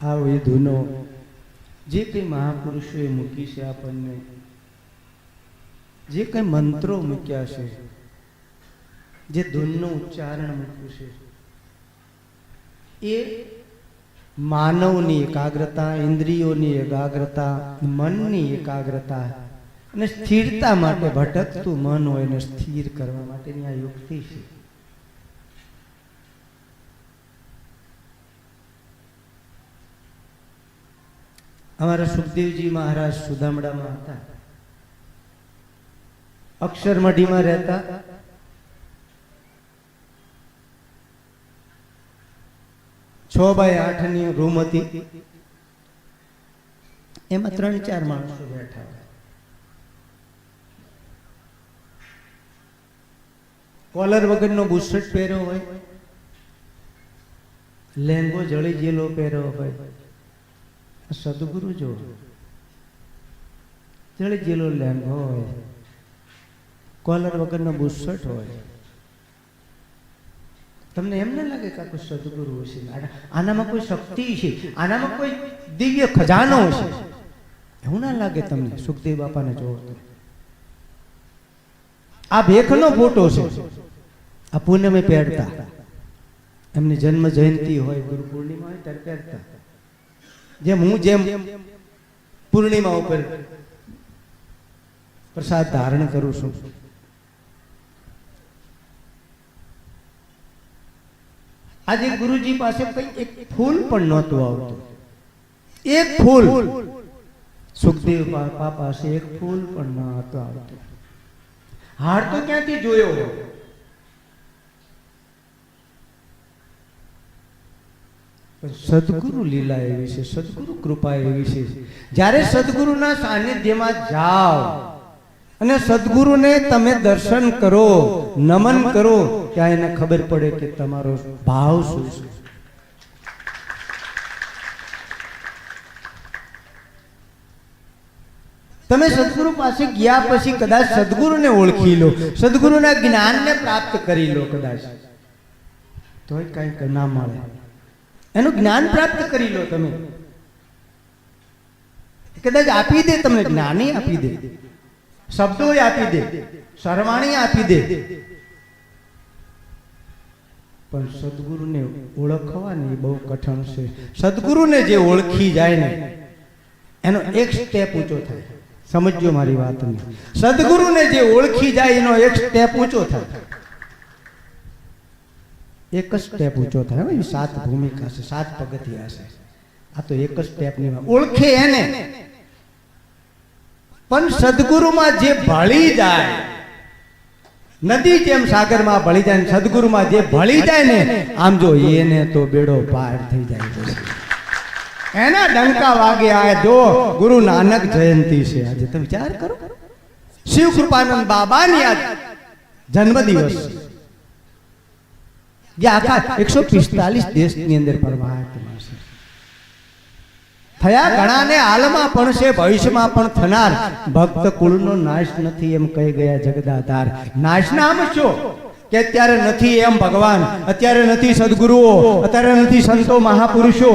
આ વિધુનો જે કંઈ મહાપુરુષોએ મૂકી છે, આપણને જે કંઈ મંત્રો મૂક્યા છે, જે ધૂનનું ઉચ્ચારણ મૂક્યું છે, એ માનવની એકાગ્રતા, ઇન્દ્રિયોની એકાગ્રતા, મનની એકાગ્રતા અને સ્થિરતા માટે, ભટકતું મન હોય એને સ્થિર કરવા માટેની આ યુક્તિ છે. અમારા સુખદેવજી મહારાજ સુદામડામાં હતા, અક્ષરમઢીમાં રહેતા. છ બાય 8 ની રૂમ હતી, એમાં 3-4 માણસો બેઠા હોય. કોલર વગરનો બુશર્ટ પહેર્યો હોય, લેંગો જળી જેલો પહેર્યો હોય. સદગુરુ જો જળી જેલો લેંગો હોય, કોલર વગરનો બુશર્ટ હોય, તમને એમ ના લાગે કે આ કોઈ સદગુરુ હશે, આનામાં કોઈ શક્તિ છે, આનામાં કોઈ દિવ્ય ખજાનો છે? એવું ના લાગે તમને? સુખદેવ બાપાને જોવો તો આ ભેખનો ફોટો છે. આ પૂનમે પહેરતા, એમની જન્મ જયંતિ હોય, ગુરુ પૂર્ણિમા હોય ત્યારે પહેરતા. જેમ પૂર્ણિમા ઉપર પ્રસાદ ધારણ કરું છું, આજે ગુરુજી પાસે કઈ એક ફૂલ પણ નહોતું આવતું. એક ફૂલ સુખદેવ બાપા પાસે એક ફૂલ પણ નહોતું આવતું. હાર તો ક્યાંથી જોયો? સદગુરુ લીલા એવી છે, સદગુરુ કૃપા એવી છે. જ્યારે સદગુરુના સાનિધ્યમાં જાઓ અને સદગુરુને તમે દર્શન કરો, નમન કરો, ત્યાં એને ખબર પડે કે તમારો ભાવ શું છે. તમે સદગુરુ પાસે ગયા પછી કદાચ સદગુરુને ઓળખી લો, સદગુરુના જ્ઞાનને પ્રાપ્ત કરી લો, કદાચ તોય કંઈક ના મળે. એનું જ્ઞાન પ્રાપ્ત કરી લો, તમે કદાચ આપી દે, તમને જ્ઞાની આપી દે, શબ્દો આપી દે, સરવાણી આપી દે, પણ સદગુરુને ઓળખવાની બહુ કઠણ છે. સદગુરુને જે ઓળખી જાય ને એનો એક સ્ટેપ ઊંચો થાય. સમજો મારી વાતને. સદગુરુને જે ઓળખી જાય એનો એક સ્ટેપ ઊંચો થાય. એક જ સ્ટેપ ઊંચો થાય. 7 ભૂમિકા છે, 7 પગથિયા છે. આ તો એક જ સ્ટેપની વાત. ઓળખે એને, પણ સદગુરુમાં જે ભળી જાય, નદી જેમ સાગરમાં ભળી જાય, સદગુરુમાં જે ભળી જાય ને, આમ જો એને તો બેડો પાર થઈ જાય. એના ડંકા વાગે. આ જો ગુરુ નાનક જયંતિ છે આજે, તમે વિચાર કરો. શિવ કૃપાનંદ બાબાની આજ જન્મદિવસ છે, જે આખા 145 દેશની અંદર પ્રવાહમાં છે. થયા ઘણાને હાલમાં પણ છે, ભવિષ્યમાં પણ થનાર. ભક્ત કુળનો નાશ નથી એમ કહી ગયા જગદાધાર. નાશના આમ છો કે અત્યારે નથી એમ ભગવાન, અત્યારે નથી સદગુરુઓ, અત્યારે નથી સંતો મહાપુરુષો,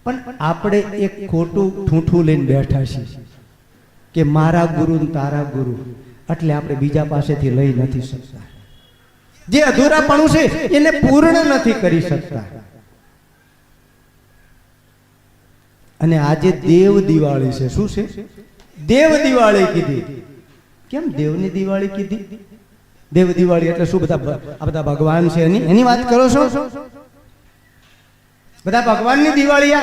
પણ આપણે એક ખોટું ઠૂઠું લઈને બેઠા છીએ કે મારા ગુરુ ને તારા ગુરુ, એટલે આપણે બીજા પાસેથી લઈ નથી શકતા. જે અધૂરાપણું છે એને પૂર્ણ નથી કરી શકતા. અને આજે દેવ દિવાળી છે. શું છે? દેવ દિવાળી કીધી. કેમ દેવની દિવાળી કીધી? દેવ દિવાળી એટલે શું? બધા ભગવાન છે એની વાત કરો છો? બધા ભગવાનની દિવાળી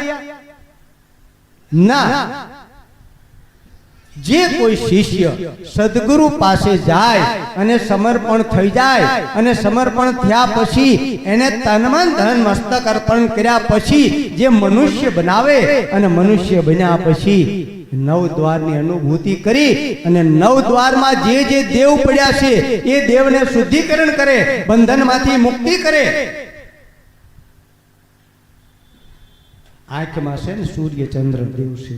ના. જે કોઈ શિષ્ય સદગુરુ પાસે જાય અને સમર્પણ થઈ જાય, અને સમર્પણ થયા પછી એને તન મન ધન મસ્તક અર્પણ કર્યા પછી જે મનુષ્ય બનાવે, અને મનુષ્ય બન્યા પછી 9 દ્વારની અનુભૂતિ કરી, અને 9 દ્વારમાં જે દેવ પડ્યા છે એ દેવને શુદ્ધિકરણ કરે, બંધનમાંથી મુક્તિ કરે. આંખમાં છે ને સૂર્ય ચંદ્ર દેવ છે,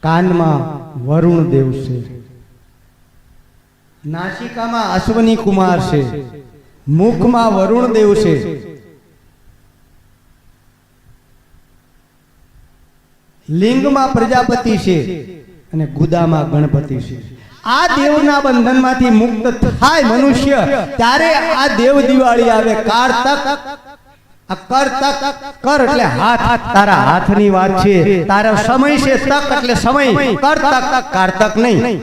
કાનમાં વરુણ દેવ છે, નાસિકામાં અશ્વની કુમાર છે, મુખમાં વરુણ દેવ છે, લિંગમાં પ્રજાપતિ છે અને ગુદામાં ગણપતિ છે. આ દેવના બંધનમાંથી મુક્ત થાય મનુષ્ય ત્યારે આ દેવ દિવાળી આવે. કર એટલે હાથ, તારા હાથની વાત છે. તારા સમય છે તક એટલે સમય. કારતક નહીં,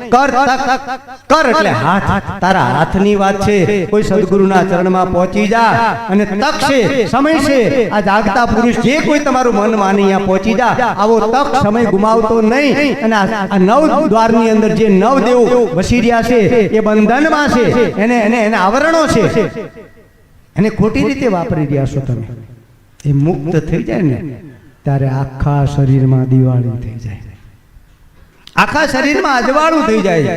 કર એટલે હાથ, તારા હાથની વાત છે. કોઈ સદગુરુના ચરણમાં પહોંચી જા અને તક છે, સમય છે. આ જાગતા પુરુષ જે કોઈ તમારું મન માની અહીંયા પહોંચી જા, આવો તક સમય ગુમાવતો નહીં. અને આ નવ દ્વારની અંદર જે નવ દેવો વસી રહ્યા છે એ બંધનમાં છે, એને આવરણો છે, એને ખોટી રીતે વાપરી રહ્યા છો તમે. એ મુક્ત થઈ જાય ને ત્યારે આખા શરીરમાં દિવાળી થઈ જાય, આખા શરીરમાં અજવાળું થઈ જાય,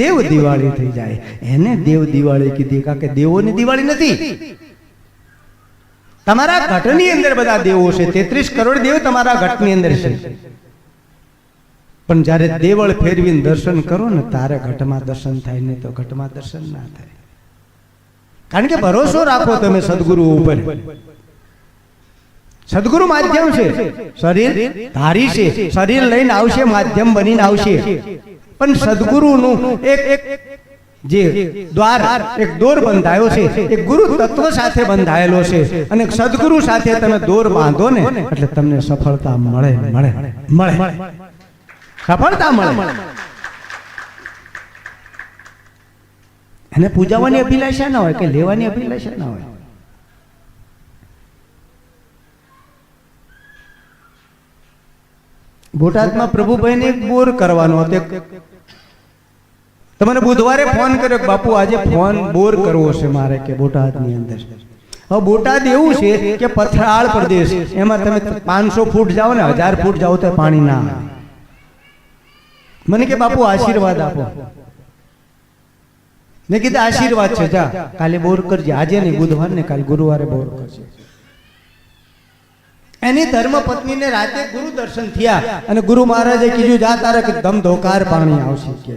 દેવ દિવાળી થઈ જાય. એને દેવ દિવાળી કીધી, કારણ કે દેવોની દિવાળી નથી. તમારા ઘટની અંદર બધા દેવો છે, 33 કરોડ દેવ તમારા ઘટની અંદર છે. પણ જ્યારે દેવળ ફેરવીને દર્શન કરો ને તારે ઘટમાં દર્શન થાય, નહીં તો ઘટમાં દર્શન ના થાય. કારણ કે ભરોસો રાખો તમે સદગુરુ ઉપર. સદગુરુ માધ્યમ છે, શરીર ધારી છે, શરીર લઈને આવશે, માધ્યમ બનીને આવશે. પણ સદગુરુનું એક જે દ્વાર, એક દોર બંધાયો છે, એક ગુરુ તત્વ સાથે બંધાયેલો છે. અને સદગુરુ સાથે તમે દોર બાંધો ને એટલે તમને સફળતા મળે, સફળતા મળે. એને પૂજાવાની અભિલાષા ના હોય કે લેવાની અભિલાષા ના હોય. બોટાદમાં પ્રભુભાઈને એક બોર કરવાનો હતો. તમને બુધવારે ફોન કર્યો કે બાપુ આજે બોર કરવો છે મારે કે બોટાદની અંદર. હવે બોટાદ એવું છે કે પથરાળ પ્રદેશ, એમાં તમે 500 ફૂટ જાઓ ને 1000 ફૂટ જાઓ તો પાણી ના આવે. મને કે બાપુ આશીર્વાદ આપો. મેં કીધું આશીર્વાદ છે, જા કાલે બોર કરજે. આજે નહીં, બુધવાર ને કાલે ગુરુવારે બોર કરજે. એની ધર્મ પત્નીને રાતે ગુરુ દર્શન થયા અને ગુરુ મહારાજે કીધું જા તારે ધમધોકાર પાણી આવશે કે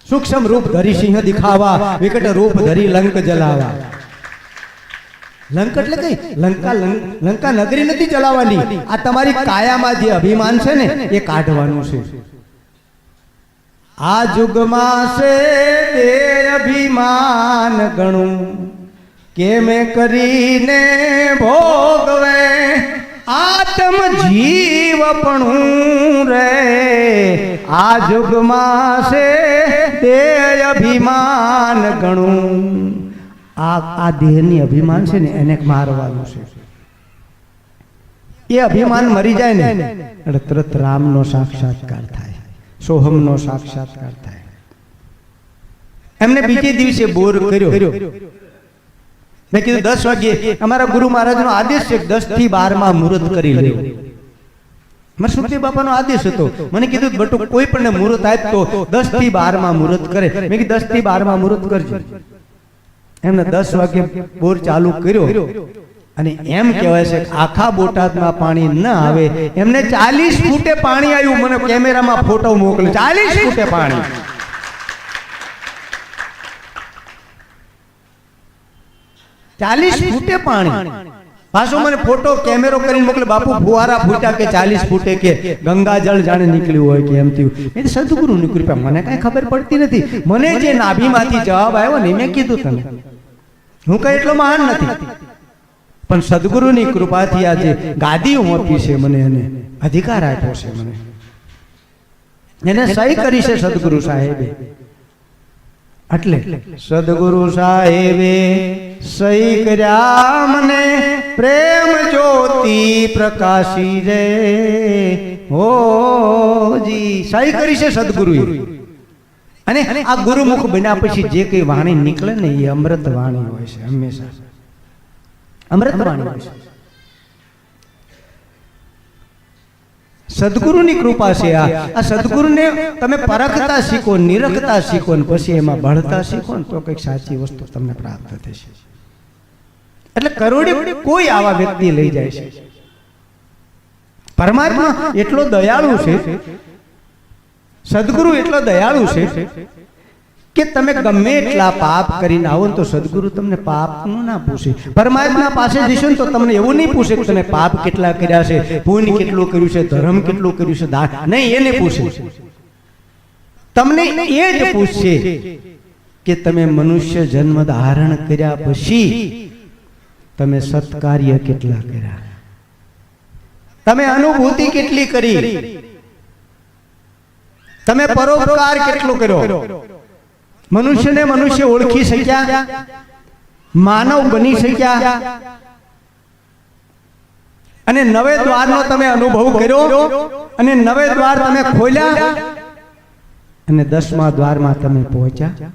સૂક્ષ્મ રૂપ ધરી સિંહ દિખાવા, વિકટ રૂપ ધરી લંક જલાવા. લંક એટલે કઈ? લંકા નગરી નથી જલાવવાની. આ તમારી કાયામાં જે અભિમાન છે ને એ કાઢવાનું છે. આ યુગમાં છે તે અભિમાન ગણું કે મેં કરીને ભોગવે આત્મ જીવપણું રે. આ યુગમાં છે તે અભિમાન ગણું. આ દેહની અભિમાન છે ને એને મારવાનું છે. એ અભિમાન મરી જાય ને એટલે તરત રામનો સાક્ષાત્કાર થાય, સોહમનો સાક્ષાત્કાર થાય. એમને બીજે દિવસે બોર કર્યો. મેં કીધું 10 વાગે અમારા ગુરુ મહારાજનો આદેશ છે 10 થી 12 માં મુહૂર્ત કરી લેવું. મારા સુખદેવ બાપાનો આદેશ હતો. મને કીધું બટુ કોઈ પણ મુહૂર્ત આપ તો 10 થી 12 માં મુહૂર્ત કરે. મેં કીધું 10 થી 12 માં મુહૂર્ત કરજો. એમને 10 વાગે બોર ચાલુ કર્યો અને એમ કહેવાય છે કે આખા બોટાદમાં પાણી ન આવે. એમને 40 ફૂટે પાણી આવ્યું. મને કેમેરામાં ફોટો મોકલ્યો. 40 ફૂટે પાણી. 40 ફૂટે પાણી. પાછો મને ફોટો કેમેરો કરીને મોકલે. બાપુ ફુવારા ફૂટ્યા કે 40 ફૂટે કે ગંગાજળ જાણે નીકળ્યું હોય કે એમ થયું. એ સદગુરુની કૃપા, મને કઈ ખબર પડતી નથી. મને જે નાભીમાંથી જવાબ આવ્યો ને મેં કીધું તમે, હું કઈ એટલો મહાન નથી, પણ સદગુરુની કૃપાથી આજે ગાદી આપી છે મને, એને અધિકાર આપ્યો છે મને, એને સહી કરી છે સદગુરુ સાહેબે. એટલે સદગુરુ સાહેબે સહી કર્યા મને, પ્રેમ જ્યોતિ પ્રકાશી રે. હો જી, સહી કરી છે સદગુરુએ. અને આ ગુરુમુખ બન્યા પછી જે કઈ વાણી નીકળે ને એ અમૃત વાણી હોય છે. હંમેશા અમૃત વાણી હોય છે. સદગુરુની કૃપા છે. આ સદગુરુને તમે પરખતા શીખો, નિરખતા શીખો ને પછી એમાં ભળતા શીખો ને તો કઈક સાચી વસ્તુ તમને પ્રાપ્ત થશે. એટલે કરોડે કોઈ આવા વ્યક્તિ લઈ જાય છે. પરમાત્મા એટલો દયાળુ છે, સદગુરુ એટલો દયાળુ છે કે તમે ગમે એટલા પાપ કરીને આવો ને તો સદગુરુ તમને પાપનું ના પૂછે. પરમાત્મા પાસે જશો ને તો તમને એવું નહીં પૂછે કે તમે પાપ કેટલા કર્યા છે, પુણ્ય કેટલું કર્યું છે, ધર્મ કેટલું કર્યું છે, દાન નહીં, એને પૂછે. તમને એ જ પૂછશે કે તમે મનુષ્ય જન્મ ધારણ કર્યા પછી તમે સત્કાર્ય કેટલા કર્યા, તમે અનુભૂતિ કેટલી કરી, તમે પરોપકાર કેટલો કર્યો, મનુષ્યને મનુષ્ય ઓળખી શક્યા, માનવ બની શક્યા, અને નવે દ્વારનો તમે અનુભવ કર્યો, અને નવે દ્વાર તમે ખોલ્યા, અને 10મા દ્વારમાં તમે પહોંચ્યા.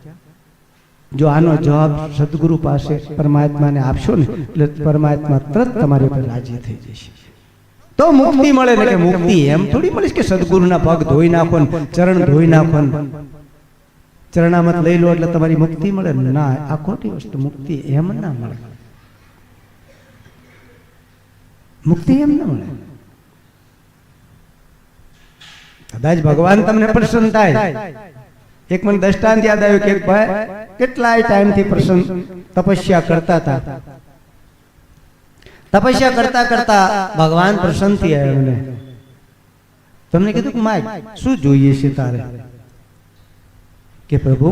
જો આનો જવાબ સદગુરુ પાસે પરમાત્માને આપશો ને એટલે પરમાત્મા તરત તમારી પર રાજી થઈ જશે. તો મુક્તિ મળે ને. કે મુક્તિ એમ થોડી મળે કે સદગુરુના પગ ધોઈ નાખો ને ચરણ ધોઈ નાખો ને ચરણામત લઈ લો એટલે તમારી મુક્તિ મળે. ના, આ ખોટી વસ્તુ. મુક્તિ એમ ના મળે. મુક્તિ એમ ના મળે. કદાચ ભગવાન તમને પ્રસન્ન થાય. એક મને દ્રષ્ટાંત યાદ આવ્યું કે એક ભાઈ કેટલાય ટાઈમથી પ્રસન્ન તપસ્યા કરતા હતા. તપસ્યા કરતા કરતા ભગવાન પ્રસન્ન થઈ આવ્યા. મને તમને કીધું કે માય શું જોઈએ છે તારે? કે પ્રભુ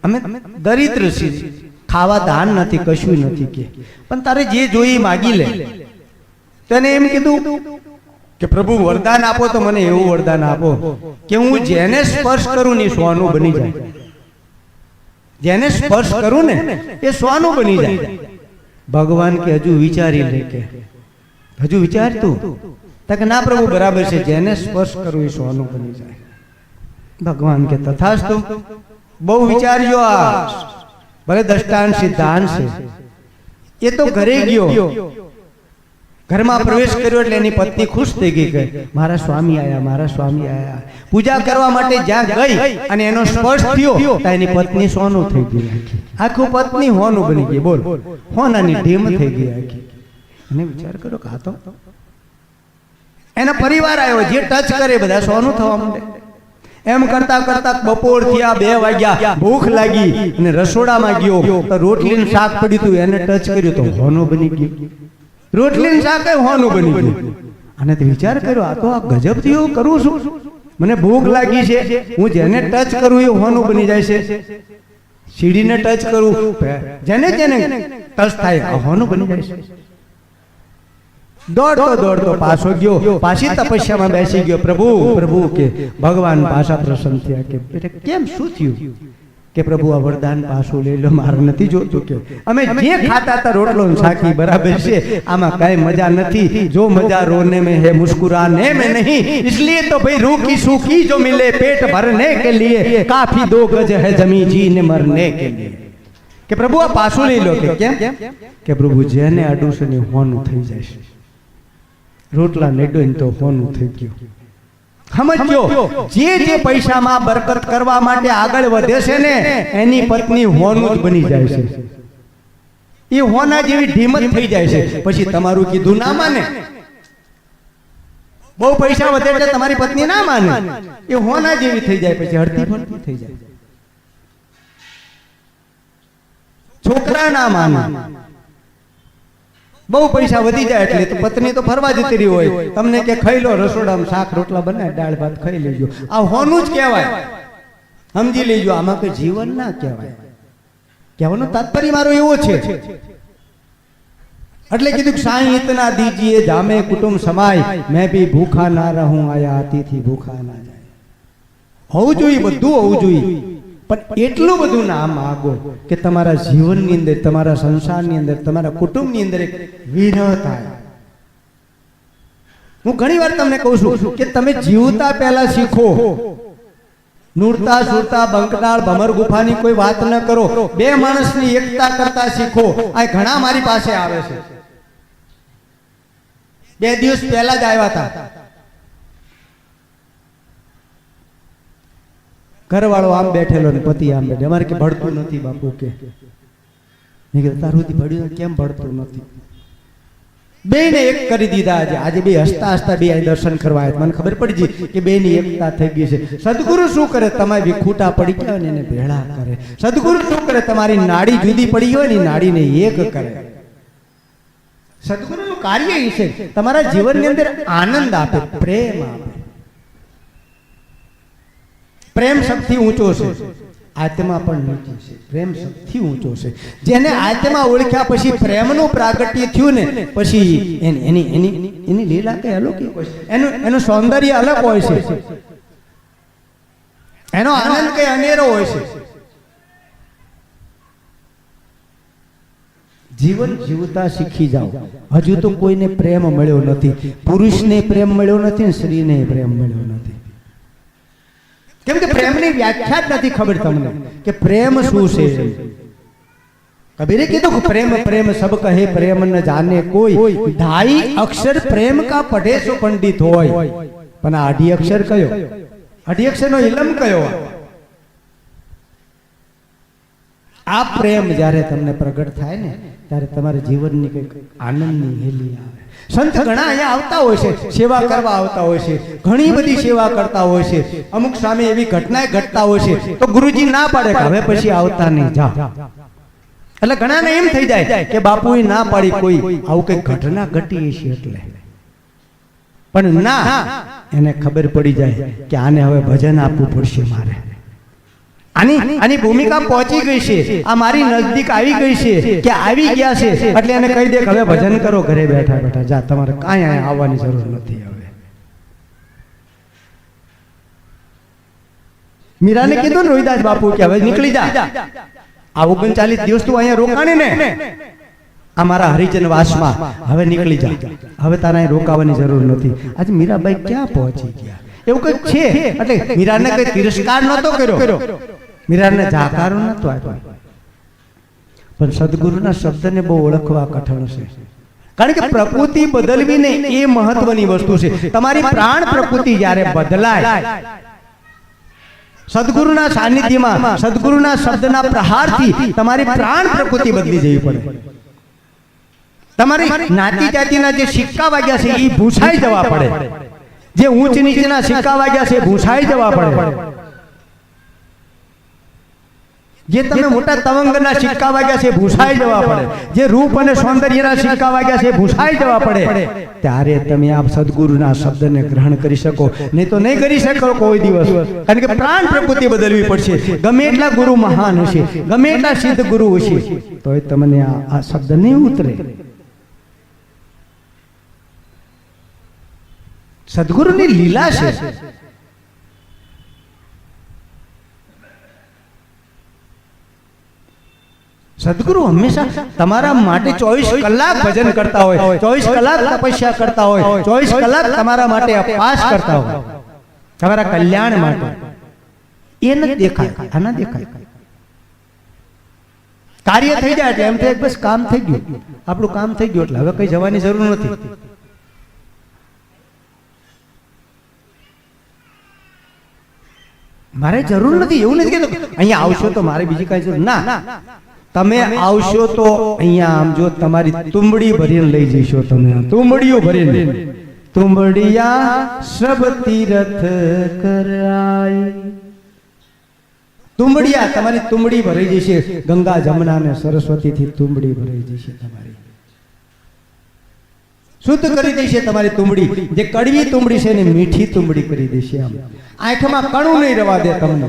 અમે દરિદ્ર છીએ, ખાવા દાન નથી, કશું નથી, કે પણ તારે જે જોઈએ માગી લે. તો એને એમ કીધું કે પ્રભુ વરદાન આપો તો મને એવું વરદાન આપો કે હું જેને સ્પર્શ કરું ને સોનું બની જાય. જેને સ્પર્શ કરું ને એ સોનું બની જાય. ભગવાન કે હજુ વિચારી લે. કે હજુ વિચાર તું? કે ના પ્રભુ બરાબર છે, જેને સ્પર્શ કરું એ સોનું બની જાય. ભગવાન કે તથાસ્તુ. બહુ વિચારજો. આ ભલે દ્રષ્ટાંત સિદ્ધાંત છે. એ તો ઘરે ગયો, ઘરમાં પ્રવેશ કર્યો એટલે એની પત્ની ખુશ થઈ ગઈ કે મારા સ્વામી આયા, મારા સ્વામી આયા. પૂજા કરવા માટે જ્યાં ગઈ અને એનો સ્પર્શ થયો તો એની પત્ની સોનું થઈ ગઈ. આખું પત્ની હોનું બની ગઈ. બોલ, હોનાની ઢીમ થઈ ગઈ આખી. એને વિચાર કરો કે આ તો એના પરિવાર આવ્યો, જે ટચ કરે બધા સોનું થવા માંડે. એમ કરતા કરતા બપોર થયા, 2 વાગ્યા, ભૂખ લાગી અને રસોડામાં ગયો તો રોટલીનું શાક પડ્યું હતું, એને ટચ કર્યું તો હોનું બની ગયું. રોટલીનું શાક હોનું બની ગયું. અને તે વિચાર કર્યો આ તો આ ગજબ થયું, કરું છું? મને ભૂખ લાગી છે, હું જેને ટચ કરું એ હોનું બની જાય છે. સીડીને ટચ કરું, જેને જેને ટચ થાય હોનું બની જાય છે. દોડતો દોડતો પાછો ગયો, પાછી તપસ્યામાં બેસી ગયો. પ્રભુ પ્રભુ કે ભગવાન પાછા પ્રસન્ન થયા. કે બેટા કેમ, શું થયું? કે પ્રભુ આ વરદાન પાછું લઈ લો, મારે નથી જોતું. કે અમે જે ખાતા હતા રોટલો શાકી બરાબર છે, આમાં કઈ મજા નથી. જો મજા રોને में है मुस्कुराने में नहीं, इसलिए तो भाई रूखी सूखी जो मिले पेट भरने के लिए काफी 2 गज है जमी जीने मरने के लिए. કે પ્રભુ આ પાછું લઈ લો. કે કેમ? કે પ્રભુ જેને આડું છે ને હોનું થઈ જાય છે. રોટલા નેડોઈને તો હોનું થઈ ગયું. સમજો, જે પૈસામાં બરકત કરવા માટે આગળ વધે છે ને એની પત્ની હોનું જ બની જાય છે. એ હોના જેવી ઢીમત થઈ જાય છે. પછી તમારું કીધું ના માને. બહુ પૈસા વધે એટલે તમારી પત્ની ના માને. એ હોના જેવી થઈ જાય, પછી હડતી ફરતી થઈ જાય. છોકરા ના માને. બહુ પૈસા વધી જાય એટલે તો પત્ની તો ફરવા જતી રહી હોય, તમને કે ખાઈ લો, રસોડામાં શાક રોટલા બનાવે, દાળ ભાત ખાઈ લેજો. આ હોનું જ કહેવાય. સમજી લેજો, આમાં કોઈ જીવન ના કહેવાય. કહેવાનો તાત્પર્ય મારો એવો છે. એટલે કીધું સાईं इतना दीजिए जामे कुटुंब समाय, मैं भी भूखा ना रहूं आया अतिथि भूखा ना जाए. હોવું જોઈએ, બધું હોવું જોઈએ, પણ એટલું બધું ના માગો કે તમારા જીવનની અંદર, તમારા સંસારની અંદર, તમારા કુટુંબની અંદર એક વિરહ થાય. હું ઘણી વાર તમને કહું છું કે તમે જીવતા પહેલા શીખો. નુરતા સુરતા બંકનાળ ભમર ગુફાની કોઈ વાત ન કરો. 2 માણસની એકતા કરતા શીખો. આ ઘણા મારી પાસે આવે છે. 2 દિવસ પહેલા જ આવ્યા હતા. ઘરવાળો આમ બેઠેલો ને પતિ આમ બેઠે. અમારે કે ભળતું નથી બાપુ. કે મેં કીધું તારું ભળ્યું કેમ ભળતું નથી? બેને એક કરી દીધા. આજે બે હસતા હસતા બે અહીં દર્શન કરવા આવ્યા. મને ખબર પડી ગઈ કે બેની એકતા થઈ ગઈ છે. સદગુરુ શું કરે? તમારે વિખૂટા પડી ગયા ને એને ભેળા કરે. સદગુરુ શું કરે? તમારી નાડી જુદી પડી હોય ને નાડીને એક કરે. સદગુરુનું કાર્ય એ છે તમારા જીવનની અંદર આનંદ આપે, પ્રેમ આપે. પ્રેમ સૌથી ઊંચો છે, આત્મા પણ નીચી છે. પ્રેમ સૌથી ઊંચો છે. જેને આત્મા ઓળખ્યા પછી પ્રેમનું પ્રાગટ્ય થયું ને પછી એની લીલા કઈ અલૌકિક હોય છે. એનું સૌંદર્ય અલગ હોય છે, એનો આનંદ કઈ અનેરો હોય છે. જીવન જીવતા શીખી જાઓ. હજુ તો કોઈને પ્રેમ મળ્યો નથી. પુરુષને પ્રેમ મળ્યો નથી ને સ્ત્રીને પ્રેમ મળ્યો નથી. કેમ કે પ્રેમની વ્યાખ્યા જ નથી ખબર તમને કે પ્રેમ શું છે. કબીરે કીધું કે પ્રેમ પ્રેમ સબ કહે પ્રેમ ન જાને કોઈ, ઢાઈ અક્ષર પ્રેમ કા પઢે સો પંડિત હોય. પણ આ અઢી અક્ષર કયો? અઢી અક્ષરનો ઇલમ કયો? આ પ્રેમ જ્યારે તમને પ્રગટ થાય ને ત્યારે તમારા જીવનની કંઈક આનંદની હેલી આવે. સંત ઘણા અહીંયા આવતા હોય છે, સેવા કરવા આવતા હોય છે, ઘણી બધી સેવા કરતા હોય છે. અમુક સામે એવી ઘટના ઘટતા હોય છે તો ગુરુજી ના પાડે કે હવે પછી આવતા નહીં, જાઓ. એટલે ઘણાને એમ થઈ જાય કે બાપુએ ના પાડી, કોઈ આવું કઈ ઘટના ઘટી છે એટલે. પણ ના, એને ખબર પડી જાય કે આને હવે ભજન આપવું પડશે મારે. આની ભૂમિકા પહોંચી ગઈ છે, આ મારી નજદીક આવી ગઈ છે કે આવી ગયા છે એટલે એને કહી દે કે હવે ભજન કરો ઘરે બેઠા બેઠા. જા, તમારે કાંઈ અહીંયા આવવાની જરૂર નથી. હવે મીરાને કીધું ને રોહિદાસ બાપુ કે હવે નીકળી જા, આ 39 દિવસ તું અહીંયા રોકાણી ને આ મારા હરિજન વાસમાં, હવે નીકળી જા, હવે તારે અહીં રોકાવાની જરૂર નથી. આજે મીરાબાઈ ક્યાં પહોંચી ગયા? એવું કંઈક છે. એટલે મીરાને કઈ તિરસ્કાર નહોતો કર્યો, મીરાને જાકારો નહોતો આપ્યો. પણ સદગુરુના શબ્દને બહુ ઓળખવા કઠણ છે. કારણ કે પ્રકૃતિ બદલવી ને એ મહત્વની વસ્તુ છે. તમારી પ્રાણ પ્રકૃતિ જ્યારે બદલાય, સદગુરુના સાનિધ્યમાં સદગુરુના શબ્દના પ્રહારથી તમારી પ્રાણ પ્રકૃતિ બદલી જવી પડે. તમારી નાતી જાતિના જે સિક્કા વાગ્યા છે એ ભૂસાઈ જવા પડે. જે ઊંચ નીચેના સિક્કા વાગ્યા છે ભૂસાઈ જવા પડે. જે તમે મોટા તવંગના સિક્કા વાગ્યા છે ભૂસાઈ જવા પડે. જે રૂપ અને સૌંદર્યના સિક્કા વાગ્યા છે ભૂસાઈ જવા પડે. ત્યારે તમે આ સદગુરુના શબ્દને ગ્રહણ કરી શકો, નહીં તો નહીં કરી શકો કોઈ દિવસ. કારણ કે પ્રાણ પ્રકૃતિ બદલવી પડશે. ગમે એટલા ગુરુ મહાન હશે, ગમે એટલા સિદ્ધ ગુરુ હશે, તો તમને આ શબ્દ નહીં ઉતરે. સદગુરુની લીલા છે. સદગુરુ હંમેશા તમારા માટે 24 કલાક ભજન કરતા હોય, 24 કલાક તપસ્યા કરતા હોય, 24 કલાક તમારા માટે અપવાસ કરતા હોય, તમારા કલ્યાણ માટે. એ નથી દેખાય, આના દેખાય. કાર્ય થઈ જાય એટલે એમ થાય બસ કામ થઈ ગયું, આપણું કામ થઈ ગયું એટલે હવે કઈ જવાની જરૂર નથી. મારે જરૂર નથી એવું નથી કહેતો અહીંયા આવશો તો મારે બીજી કઈ જરૂર ના. તમે આવશો તો અહીંયા આમ જો તમારી તુંબડી ભરીને લઈ જઈશો. તમે તુંબડીઓ ભરીને, તુંબડિયા સબ તીર્થ કરાય. તુંબડિયા તમારી તુંબડી ભરાઈ જશે. ગંગા જમના ને સરસ્વતી થી તુંબડી ભરાઈ જશે. તમારી શુદ્ધ કરી દેશે તમારી તુંબડી. જે કડવી તુંબડી છે ને મીઠી તુંબડી કરી દેશે. આમ આંખમાં કણું નહીં રવા દે તમને.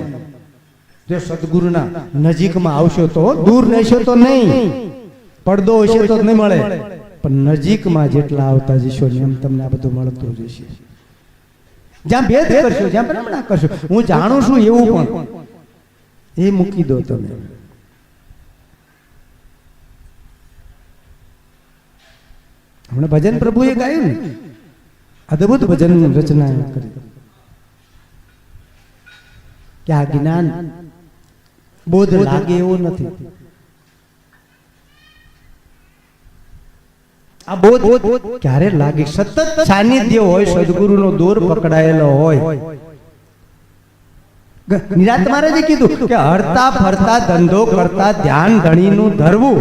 જો સદગુરુના નજીકમાં આવશો તો, દૂર રહેશો તો નહીં, પડદો હશે તો નહીં મળે, પણ નજીકમાં જેટલા આવતા જશો ને એમ તમને આ બધું મળતું જશે. જ્યાં ભેદ કરશો, જ્યાં ભ્રમણા કરશો, હું જાણું છું એવું પણ એ મૂકી દો તમે. હમણાં ભજન પ્રભુએ ગાયું ને, અદભુત ભજન રચના કરી કે આ જ્ઞાન બોધ લાગે એવો નથી. આ બોધ ક્યારે લાગે? સતત સાનિધ્ય હોય, સદગુરુનો દોર પકડાયેલો હોય નિરાત મહારાજે કીધું કે હરતા ફરતા ધંધો કરતા ધ્યાન ધણીનું ધરવું,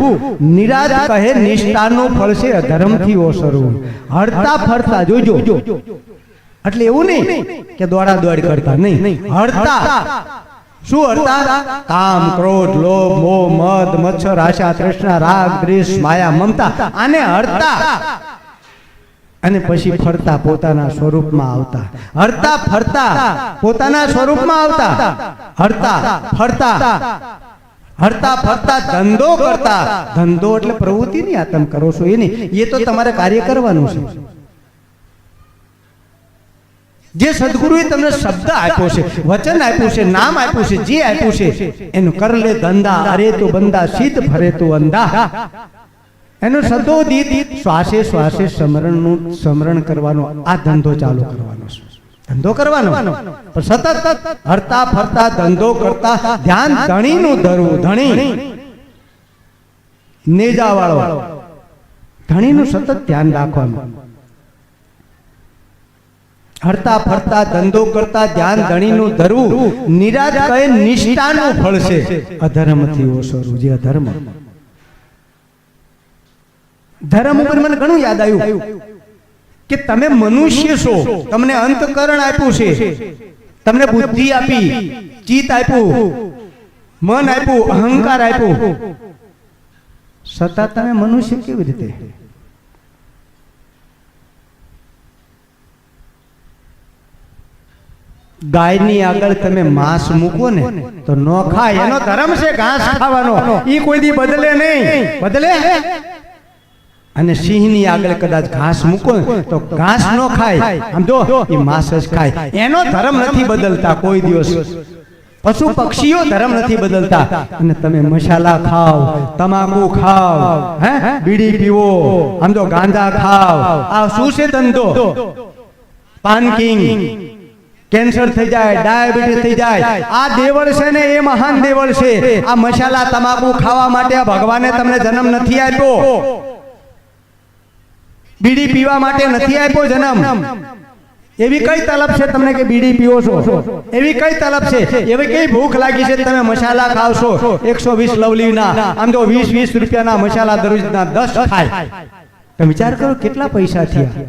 નિરાત કહે નિષ્ઠાનું ફળ છે અધર્મથી ઓસરવું. હરતા ફરતા જોજો, એટલે એવું નહીં કે દોડા દોડ કરતા નહીં. હરતા શું હરતા? કામ, ક્રોધ, લોભ, મોહ, મદ, મચ્છર, આશા, તૃષ્ણા, રાગ, દ્વેષ, માયા, મમતા, આને હરતા. અને પછી ફરતા પોતાના સ્વરૂપમાં આવતા. હરતા ફરતા પોતાના સ્વરૂપમાં આવતા. હરતા ફરતા હરતા ફરતા ધંધો કરતા. ધંધો એટલે પ્રવૃત્તિ નહીં આ તમે કરો છો એ નહીં, એ તો તમારે કાર્ય કરવાનું છે. જે સદગુરુએ તમને શબ્દ આપ્યો છે, વચન આપ્યું છે, નામ આપ્યું છે, જે આપ્યું છે એનું કર લે ધંધા. અરે તો બંદા સીધ ફરે તો અંધા. એનું સદોદિત શ્વાસે શ્વાસે સ્મરણ કરવાનો આ ધંધો ચાલુ કરવાનો છે. ધંધો કરવાનો પણ સતત હરતા ફરતા ધંધો કરતા ધ્યાન ધણીનું ધરવું. ધણી નેજા વાળો, ધણીનું સતત ધ્યાન રાખવાનું. હરતા ફરતા ધંધો કરતા ધ્યાન ધણીનું ધરવું, નિરાત કહે નિષ્ઠાનું ફળ છે અધર્મથી ઓસરવું. જે અધર્મ, ધર્મ ઉપર મને ઘણું યાદ આવ્યું કે તમે મનુષ્ય છો, તમને અંતકરણ આપ્યું છે, તમને બુદ્ધિ આપી, ચિત્ત આપ્યું, મન આપ્યું, અહંકાર આપ્યું, છતાં તમે મનુષ્ય કેવી રીતે? ગાયની આગળ તમે માંસ મૂકો ને તો ન ખાય, એનો ધર્મ છે ઘાસ ખાવાનો, એ કોઈ દી બદલે નહીં. બદલે? અને સિંહની આગળ કદાચ ઘાસ મૂકો તો ઘાસ ન ખાય, આમ જો એ માંસ જ ખાય. એનો ધર્મ નથી બદલતા કોઈ દિવસ. પશુ પક્ષીઓ ધર્મ નથી બદલતા. અને તમે મસાલા ખાવ, તમાકુ ખાવ, હે બીડી પીવો, આમ જો ગાંજા ખાવ, આ શું છે ધંધો? પાન કિંગ, કેન્સર થઈ જાય, ડાયાબિટીસ થઈ જાય. આ દેવળ છે ને એ મહાન દેવળ છે. આ મસાલા તમાકુ ખાવા માટે ભગવાને તમને જન્મ નથી આપ્યો. બીડી પીવા માટે નથી આપ્યો જન્મ. એવી કઈ તલબ છે તમને કે બીડી પીવો છો? એવી કઈ તલબ છે? એવી કઈ ભૂખ લાગી છે તમે મસાલા ખાવશો? 120 લવલીના, આમ તો 20 રૂપિયાના મસાલા દરરોજના 10 ખાય. તમે વિચાર કરો કેટલા પૈસા થયા.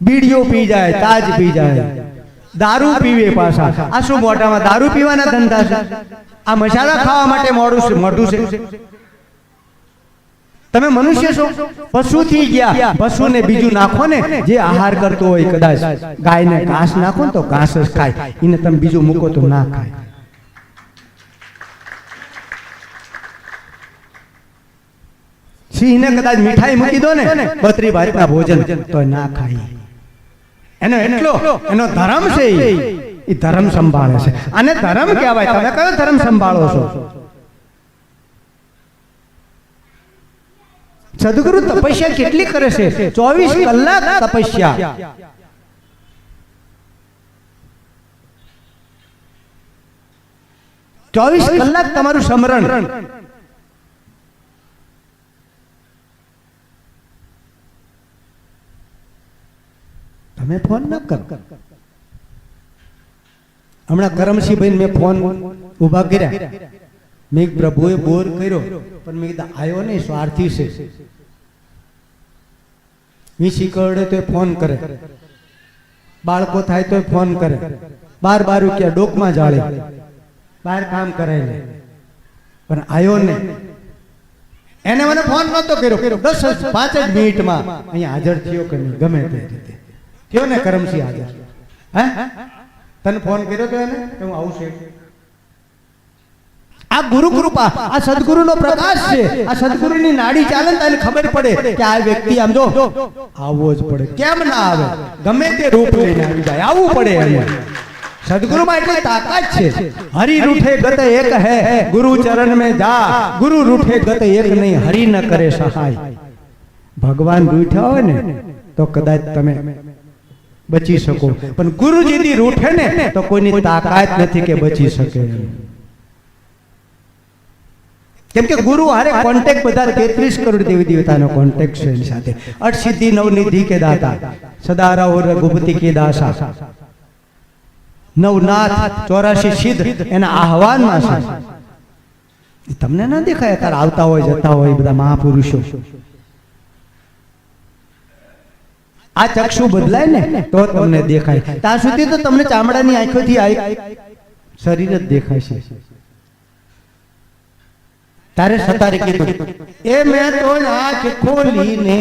બીડીઓ પી જાય, તાજ પી જાય, દારૂ પીવે પાછા. આ શું મોઢામાં દારૂ પીવાના ધંધા છે? આ મસાલા ખાવા માટે મોઢું છે. તમે મનુષ્ય છો, પશુ થી ગયા. પશુને બીજું નાખો ને, જે આહાર કરતો હોય, કદાચ ગાયને ઘાસ નાખો ને તો ઘાસ જ ખાય, એને તમે બીજું મૂકો તો ના ખાય. સિંહને કદાચ મીઠાઈ મૂકી દો ને, 32 ભાતના ભોજન, તો ના ખાય. એનો ધર્મ છે, એ ધર્મ સંભાળે છે. અને ધર્મ કહેવાય. તમે કયો ધર્મ સંભાળો છો? સદગુરુ તપસ્યા કેટલી કરે છે? 24 કલાક તપસ્યા. ચોવીસ કલાક તમારું સ્મરણ. તમે ફોન ન કરો. હમણાં કરમસિંહભાઈ મેં ફોન ઉભા કર્યા, મેં પ્રભુએ બોર કર્યો, પણ મેં કીધું આવ્યો નહીં, સ્વાર્થી છે. વીસી કરડે તો ફોન કરે, બાળકો થાય તો ફોન કરે, 12 રૂપિયા ડોકમાં જાળે, બહાર કામ કરે, પણ આવ્યો નહીં. એને મને ફોન નતો કર્યો, 10-5 જ મિનિટમાં અહીંયા હાજર થયો કે નહીં, ગમે તે રીતે થયો ને. કરમસિંહ હાજર. હે તને ફોન કર્યો તો એને હું આવું છે. આ ગુરુ કૃપા, આ સદગુરુનો પ્રકાશ છે. આ સદગુરુની નાડી ચાલે ને તને ખબર પડે કે આ વ્યક્તિ આમ જો આવવો જ પડે. કેમ ના આવે? ગમે તે રૂપ લઈને આવી જાય, આવવું પડે. એમ સદગુરુમાં એટલી તાકાત છે. હરિ રૂઠે ગત એક હે, ગુરુ ચરણ में જા. ગુરુ રૂઠે ગત એક નહીં, હરિ ન કરે સહાય. ભગવાન રૂઠ્યા હોય ને તો કદાચ તમે બચી શકો, પણ ગુરુજીથી રૂઠે ને તો કોઈની તાકાત નથી કે બચી શકે. કેમ કે ગુરુ હારે કોન્ટેક્ટ બધા 33 કરોડ દેવી દેવતાનો કોન્ટેક્ટ છે એની સાથે. અઠ સિદ્ધિ નવનિધિ કે દાતા, સદારા ઓર રઘુપતિ કે દાસા, નવનાથ 84 સિદ્ધ એના આહવાનમાં છે. તમને ના દેખાય તાર આવતા હોય જતા હોય બધા મહાપુરુષો? આ ચક્ષુ બદલાય ને તો તમને દેખાય. ત્યાં સુધી તો તમને ચામડાની આંખોથી શરીર જ દેખાય છે. તારે સતારે કીધું એ મેં તો આંખ ખોલીને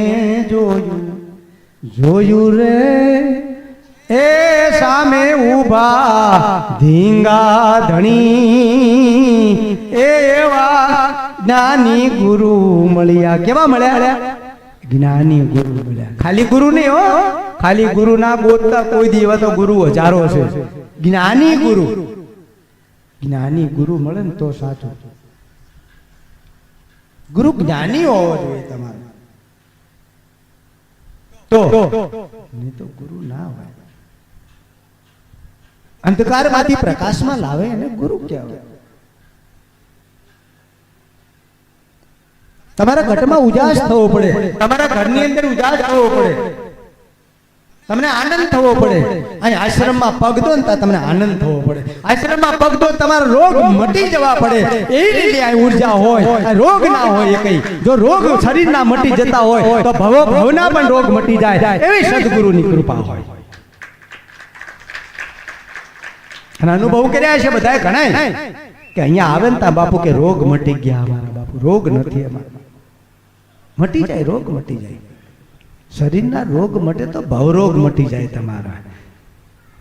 જોયું રે, એ સામે ઊભા ધીંગા ધણી, એવા જ્ઞાની ગુરુ મળ્યા. કેવા મળ્યા? જ્ઞાની ગુરુ મળ્યા. ખાલી ગુરુ નહીં હો, ખાલી ગુરુ ના ગોતતા કોઈ દીવા તો ગુરુ હજારો છે. જ્ઞાની ગુરુ, જ્ઞાની ગુરુ મળે ને તો સાચું. ગુરુ જ્ઞાની હોવો જોઈએ તમારે, તો નહીં તો ગુરુ ના હોય. અંધકારમાંથી પ્રકાશમાં લાવે એને ગુરુ કહેવાય. તમારા ઘટમાં ઉજાસ થવો પડે, તમારા ઘરની અંદર ઉજાસ થવો પડે, તમને આનંદ થવો પડે. અહીં આશ્રમમાં પગ દો ને તમને આનંદ થવો પડે. આશ્રમમાં પગ દો તમારો રોગ મટી જવા પડે. એ રીતે આ ઉર્જા હોય, રોગ ના હોય કઈ. જો રોગ શરીરના મટી જતા હોય તો ભવના પણ રોગ મટી જાય, એવી સદગુરુની કૃપા હોય. અને અનુભવ કર્યા છે બધા ઘણા કે અહીંયા આવે ને તા બાપુ કે રોગ મટી ગયા અમારા બાપુ. રોગ નથી અમારા, મટી જાય, રોગ મટી જાય. શરીરના રોગ મટે તો ભવરોગ મટી જાય તમારા.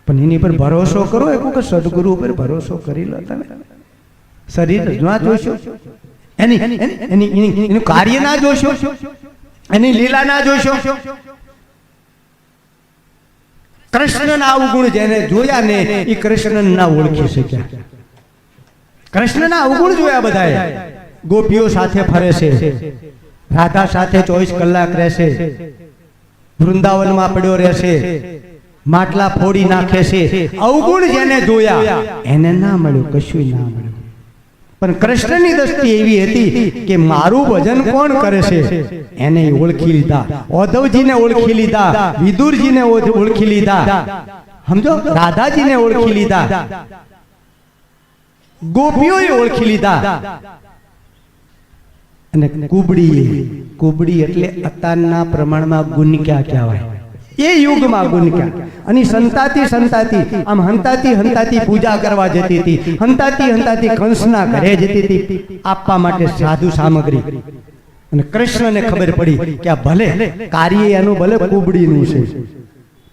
પણ એની પર ભરોસો કરો, એક વખત સદગુરુ ઉપર ભરોસો કરી લો. તમે શરીર ના જોશો, એનું કાર્ય ના જોશો, એની લીલા ના જોશો. કૃષ્ણના અવગુણ જેને જોયા ને એ કૃષ્ણ ના ઓળખી શક્યા. કૃષ્ણના અવગુણ જોયા બધાએ. ગોપીઓ સાથે ફરે છે, રાધા સાથે 24 કલાક રહેશે, વૃંદાવનમાં પડ્યો રહેશે, માટલા ફોડી નાખે છે. અવગુણ જેને જોયા એને ના મળ્યું, કશું ના મળ્યું. પણ કૃષ્ણની દ્રષ્ટિ એવી હતી કે મારું ભજન કોણ કરે છે એને ઓળખી લીધા. ઉદ્ધવજીને ઓળખી લીધા, વિદુરજીને ઓળખી લીધા, સમજો, રાધાજીને ઓળખી લીધા, ગોપીઓએ ઓળખી લીધા. અને કુબડી એટલે અત્યારના પ્રમાણમાં ગુણક્યા કહેવાય. એ યુગમાં ગુણક્યા. અને સંતાતી આમ હંતાતી પૂજા કરવા જતી હતી, હંતાતી કંસના ઘરે જતી હતી આપવા માટે સાધુ સામગ્રી. અને કૃષ્ણને ખબર પડી કે આ ભલે કાર્ય એનું ભલે કુબડીનું છે,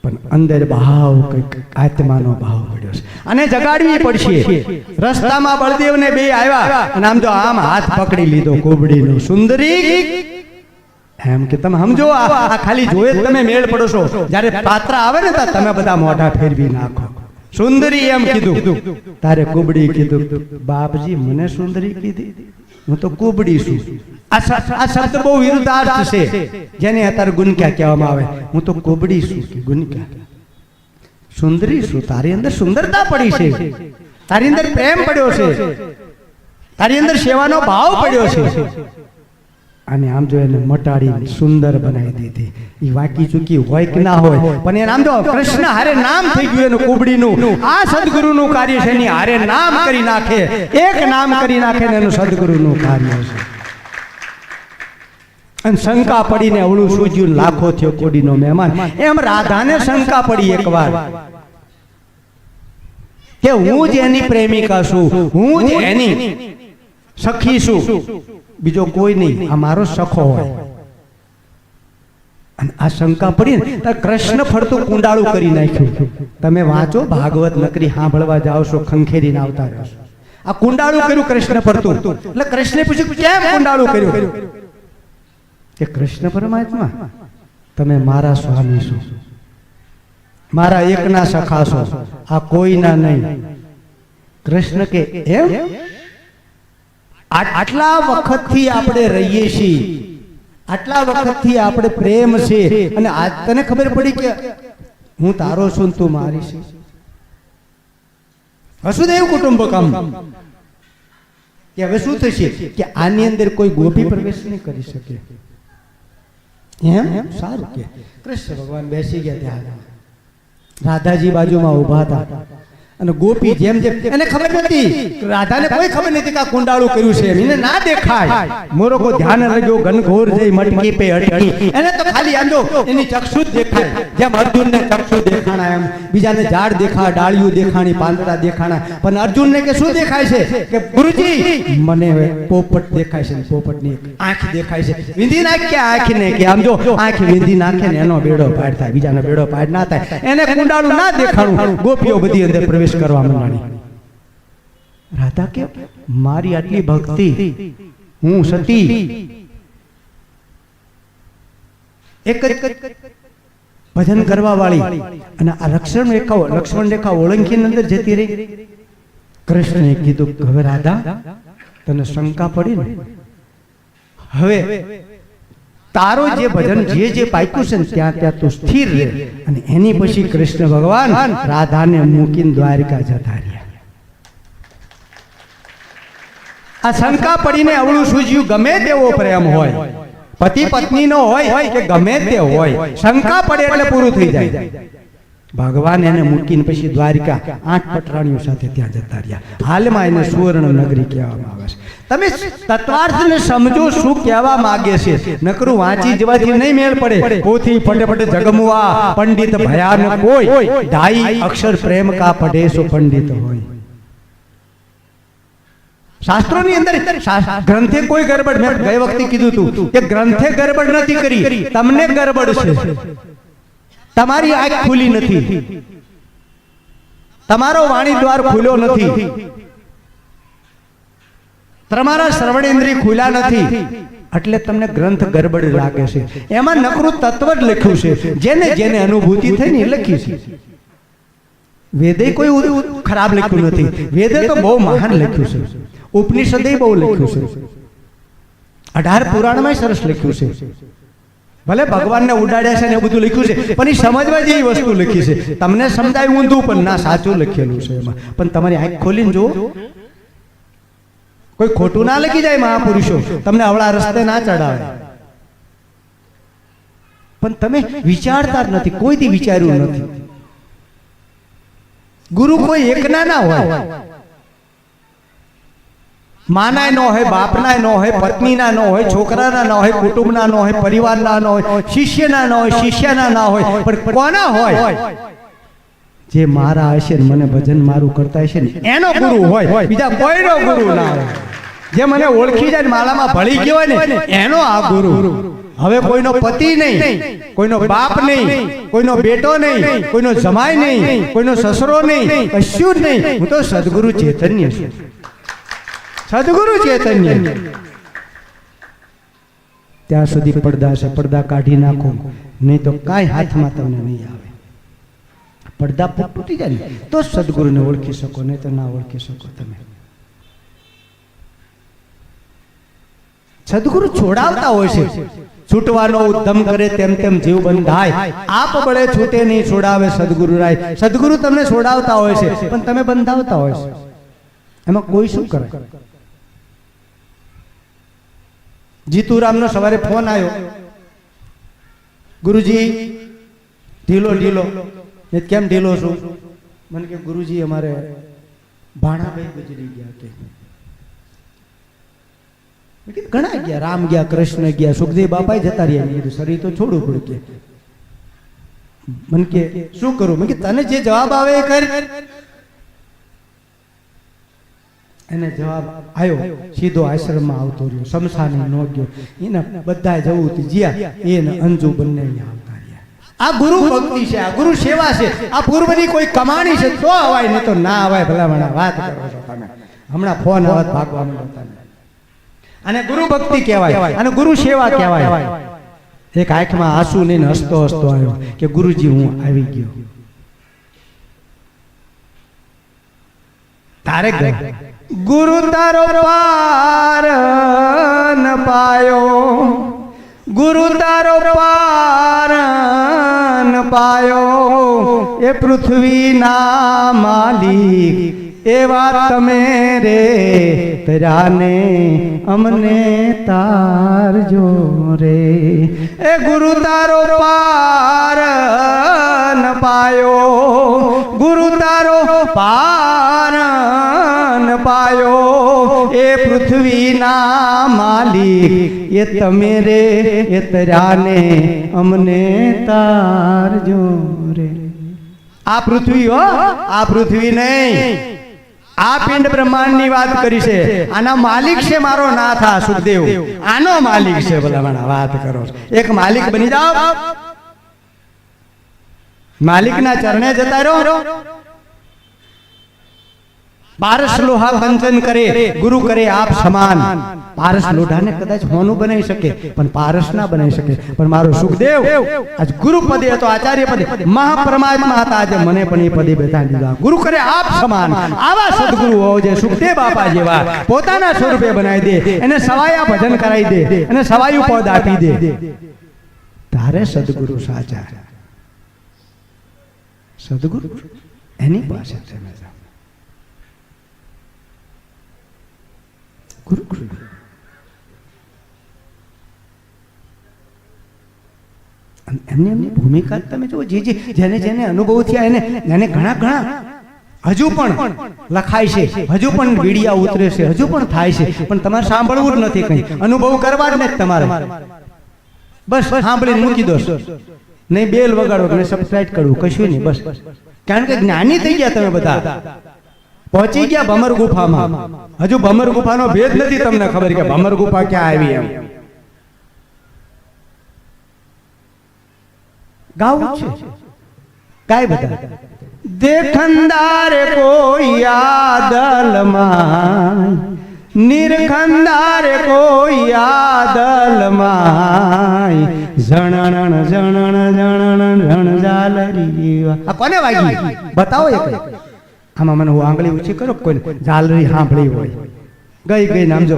પણ અંદર ભાવ કંઈક આત્માનો ભાવ પડ્યો છે અને જગાડવી પડશે. રસ્તામાં બળદેવને બે આવ્યા અને આમ જો આમ હાથ પકડી લીધો કુબડીનો. સુંદરી એમ કે તમે સમજો, આ ખાલી જોયે તમે મેળ પડો છો. જ્યારે પાત્ર આવે ને તમે બધા મોઢા ફેરવી નાખો. સુંદરી એમ કીધું, તારે કુબડી કીધું. બાપજી મને સુંદરી કીધી, હું તો કુબડી છું. આ શબ્દ બહુ વિરુદ્ધાર્થ છે, જેને અત્યારે ગુણક્યા કહેવામાં આવે. હું તો કુબડી છું કે ગુણક્યા. સુંદરી છું, તારી અંદર સુંદરતા પડી છે, તારી અંદર પ્રેમ પડ્યો છે, તારી અંદર સેવાનો ભાવ પડ્યો છે. અને આમ જો એને મટાડી સુંદર બનાવી દીધી. એ વાકી ચૂકી હોય કે ના હોય, પણ એને આમ જો કૃષ્ણ હારે નામ થઈ ગયું એનું કુબડીનું. આ સદગુરુનું કાર્ય છે, એની હારે નામ કરી નાખે, એક નામ કરી નાખે ને એનું સદગુરુનું કાર્ય છે. અને શંકા પડીને અવળું સૂજ્યું, લાખો થયો કોડીનો મહેમાન. એમ રાધાને શંકા પડી એકવાર કે હું જ એની પ્રેમિકા છું, હું જ એની સખી છું, બીજો કોઈ નહીં, આ મારો સખો હોય. અને આ શંકા પડી ને કૃષ્ણ ફરતું કુંડાળું કરી નાખ્યું. તમે વાંચો ભાગવત, નકરી સાંભળવા જાઓ છો ખંખેરીને આવતા રહેશો. આ કુંડાળું કર્યું કૃષ્ણ ફરતું. એટલે કૃષ્ણે પૂછ્યું કેમ કુંડાળું કર્યું? કે કૃષ્ણ પરમાત્મા તમે મારા સ્વામી છો, મારા એકના સખા છો, આ કોઈના નહીં. કૃષ્ણ કે એમ? આટલા વખતથી આપણે રહીએ છીએ, આટલા વખતથી આપણે પ્રેમ છે, અને આજ તને ખબર પડી કે હું તારો છું તું મારી છે. વસુદેવ કુટુંબકમ કે હવે શું થશે કે આની અંદર કોઈ ગોપી પ્રવેશ નહીં કરી શકે. એમ સારું કે કૃષ્ણ ભગવાન બેસી ગયા ત્યાં. રાધાજી બાજુમાં ઊભા હતા અને ગોપી જેમ જેમ એને ખબર નથી, રાધાને કોઈ ખબર નથી કે આ કુંડાળું કર્યું છે, એને ના દેખાય. મોરો કો ધ્યાન લગ્યો ઘનઘોર જઈ મટકી પે અટકી. એને તો ખાલી આંધો એની ચક્ષુ જ દેખાય, જેમ અર્જુનને ચક્ષુ દેખાણા એમ બીજાને ઝાડ દેખા, ડાળિયું દેખાણી, પાંદડા દેખાણા, પણ અર્જુનને કે શું દેખાય છે કે ગુરુજી મને પોપટ દેખાય છે, પોપટની આંખ દેખાય છે. વિંધી નાખે આંખને કે આમ જો આંખ વિંધી નાખે ને એનો બેડો પાડ થાય, બીજાનો બેડો પાડ ના થાય. એને કુંડાળું ના દેખાણું. ગોપીઓ બધી અંદર પ્રવેશ કરવા માંડી. રાધા કે મારી આટલી ભક્તિ, હું સતી એક ભજન કરવા વાળી અને આ લક્ષ્મણ રેખા ઓળંગીની અંદર જતી રહી. કૃષ્ણએ કીધું હવે રાધા તને શંકા પડી ને, હવે તારો જે ભજન જે પાક્યું છે ને ત્યાં ત્યાં તું સ્થિર રહે. અને એની પછી કૃષ્ણ ભગવાન રાધાને મૂકીને દ્વારકા જતા રહ્યા. આ શંકા પડીને અવળું સૂઝ્યું. ગમે તેવો પ્રેમ હોય, પતિ પત્નીનો હોય કે ગમે તે હોય, શંકા પડે એટલે પૂરું થઈ જાય. ભગવાન એને મૂકીને પછી દ્વારિકા 8 પટરાણીઓ સાથે ત્યાં જતા રહ્યા. હાલમાં એને સુવર્ણ નગરી કહેવામાં આવે છે. તમે તત્વાર્થને સમજો શું કહેવા માંગે છે. નકરું વાંચી જવાથી નહીં મેળ પડે. પોથી ફટે ફટે જગમવા પંડિત ભયાન કોઈ, ઢાઈ અક્ષર પ્રેમ કા પઢે સો પંડિત હોય. શાસ્ત્રોની અંદર ગ્રંથે કોઈ ગરબડ, મેં ગઈ વખતે કીધું હતું કે ગ્રંથે ગરબડ નથી કરી, તમને ગરબડ છે. તમારી આંખ ખુલી નથી, તમારો વાણી દ્વાર ખુલ્યો નથી, તમારા શ્રવણેન્દ્રિય ખુલ્યા નથી, એટલે તમને ગ્રંથ ગરબડ લાગે છે. એમાં નકરું તત્વ જ લખ્યું છે, જેને જેને અનુભૂતિ થઈ ને લખી છે. વેદે કોઈ ખરાબ લખ્યું નથી, વેદે તો બહુ મહાન લખ્યું છે. ઉપનિષદે બહુ લખ્યું છે, 18 પુરાણમાં સરસ લખ્યું છે. ભલે ભગવાનને ઉડાડ્યા છે ને એ બધું લખ્યું છે, પણ એ સમજવા જેવી વસ્તુ લખી છે. તમને સમજાય ઊંધું પણ ના સાચું લખેલું છે એમાં. પણ તમારી આંખ ખોલીને જુઓ, કોઈ ખોટું ના લખી જાય. મહાપુરુષો તમને અવળા રસ્તે ના ચડાવે, પણ તમે વિચારતા જ નથી, કોઈથી વિચાર્યું નથી. ગુરુ કોઈ એકના ના હોય, માનાય ન હોય, બાપના ન હોય, પત્નીના ન હોય, છોકરાના ન હોય, કુટુંબના ન હોય, પરિવારના ન હોય, શિષ્યના ન હોય, શિષ્યના ના હોય, પણ કોના હોય? જે મારા હશે ને મને ભજન મારું કરતા હશે ને એનો ગુરુ હોય, બીજા કોઈનો ગુરુ ના હોય. જે મને ઓળખી જાય, માળામાં ભળી ગયો હોય ને એનો આ ગુરુ. હવે કોઈનો પતિ નહીં, કોઈનો બાપ નહીં, કોઈનો બેટો નહીં, કોઈનો જમાઈ નહીં, કોઈનો સસરો નહીં, કશું જ નહીં. હું તો સદગુરુ ચૈતન્ય છું, સદગુરુ ચૈતન્ય. ત્યાં સુધી પડદા છે, પડદા કાઢી નાખો, નહીં તો કાંઈ હાથમાં તમને નહીં આવે. પડદા તૂટી જાય ને તો સદગુરુને ઓળખી શકો, નહીં તો ના ઓળખી શકો. તમે સદગુરુ છોડાવતા હોય છે, છૂટવાનો ઉદ્યમ કરે તેમ તેમ જીવ બંધાય. આપ બળે છૂટે નહીં, છોડાવે સદગુરુ રાય. સદગુરુ તમને છોડાવતા હોય છે, પણ તમે બંધાવતા હોય છે. એમાં કોઈ શું કરે? જીતુરામનો સવારે ફોન આવ્યો, ગુરુજી ઢીલો ઢીલો. કેમ ઢીલો છું? મને કે ગુરુજી અમારે ભાણાભાઈ ગુજરી ગયા. કે ઘણા ગયા, રામ ગયા, કૃષ્ણ ગયા, સુખદેવ બાપા જતા રહ્યા. શરીર તો છોડવું પડ્યું. કે મને કે શું કરું? મેં કે તને જે જવાબ આવે એ કર. એને જવાબ આવ્યો, સીધો આશ્રમમાં આવતો રહ્યો, શમશાને ન ગયો. એને બધા જવું હતું, જ્યાં એને અંજુ બંને આવતા રહ્યા. આ ગુરુ ભક્તિ છે, આ ગુરુ સેવા છે, આ પૂર્વની કોઈ કમાણી છે તો અવાય, નહીં તો ના અવાય. ભલામણા વાત કરો છો તમે, હમણાં ફોન આવત ભાગવા માંડો. અને ગુરુ ભક્તિ કહેવાય, અને ગુરુ સેવા કહેવાય. એક આંખમાં આંસુ લઈને હસતો હસતો આવ્યો કે ગુરુજી હું આવી ગયો. તારે ગુરુ તારો પાર ન પાયો, ગુરુ તારો પાર ન પાયો. એ પૃથ્વીના માલિક એ વાત તમે રે તરાને અમને તારજો રે એ ગુરુ તારો પાર ન પાયો ગુરુ તારો પાર ન પાયો એ પૃથ્વીના માલિક એ તમે રે એ તરાને અમને તારજો રે આ પૃથ્વી હો આ પૃથ્વી નહીં આ પિંડ બ્રહ્માંડ ની વાત કરી છે આના માલિક છે મારો નાથ આ સુખદેવ આનો માલિક છે ભલામણ વાત કરો એક માલિક બની જાઓ માલિકના ચરણે જતા રહો પારસ લોહા કંચન કરે ગુરુ કરે આપ સમાન પારસ લોઢાને કદાચ હોનું બનાવી શકે પણ પારસ ના બનાવી શકે પણ મારો સુખદેવ આજ ગુરુ પદે હતો આચાર્ય પદે મહાપરમાત્મા હતા આજે મને પણ એ પદે બેઠા દીધા ગુરુ કરે આપ સમાન આવા સદગુરુ હો જે સુખદેવ બાપા જેવા પોતાના સ્વરૂપે બનાવી દે એને સવાયા ભજન કરાવી દે અને સવાયું પદ આપી દે તારે સદગુરુ સાચા સદગુરુ એની પાસે તમે જાઓ ગુરુ એમની એમની ભૂમિકા તમે જુઓ જેને જેને અનુભવ થયા એને ઘણા હજુ પણ લખાય છે હજુ પણ વીડિયા ઉતરે છે હજુ પણ થાય છે પણ તમારે સાંભળવું જ નથી કઈ અનુભવ કરવા જ નથી તમારે બસ સાંભળીને મૂકી દો નહીં બેલ વગાડો ને સબસ્ક્રાઇબ કરવું કશું નહીં બસ કારણ કે જ્ઞાની થઈ ગયા તમે બધા પહોંચી ગયા ભમર ગુફામાં હજુ ભમર ગુફાનો ભેદ નથી તમને ખબર કે ભમર ગુફા ક્યાં આવી એમ ગાવું છે કાય બધા દેખંદાર કોઈ આદલમાં નિરખંદાર કોઈ આદલમાં જણણ જણણ જણણ જણ જાલરી આ કોને વાગી બતાવો એક આમાં મને હું આંગળી ઊંચી કરો કોઈ ઝાલરી સાંભળી હોય ગઈ નામ જો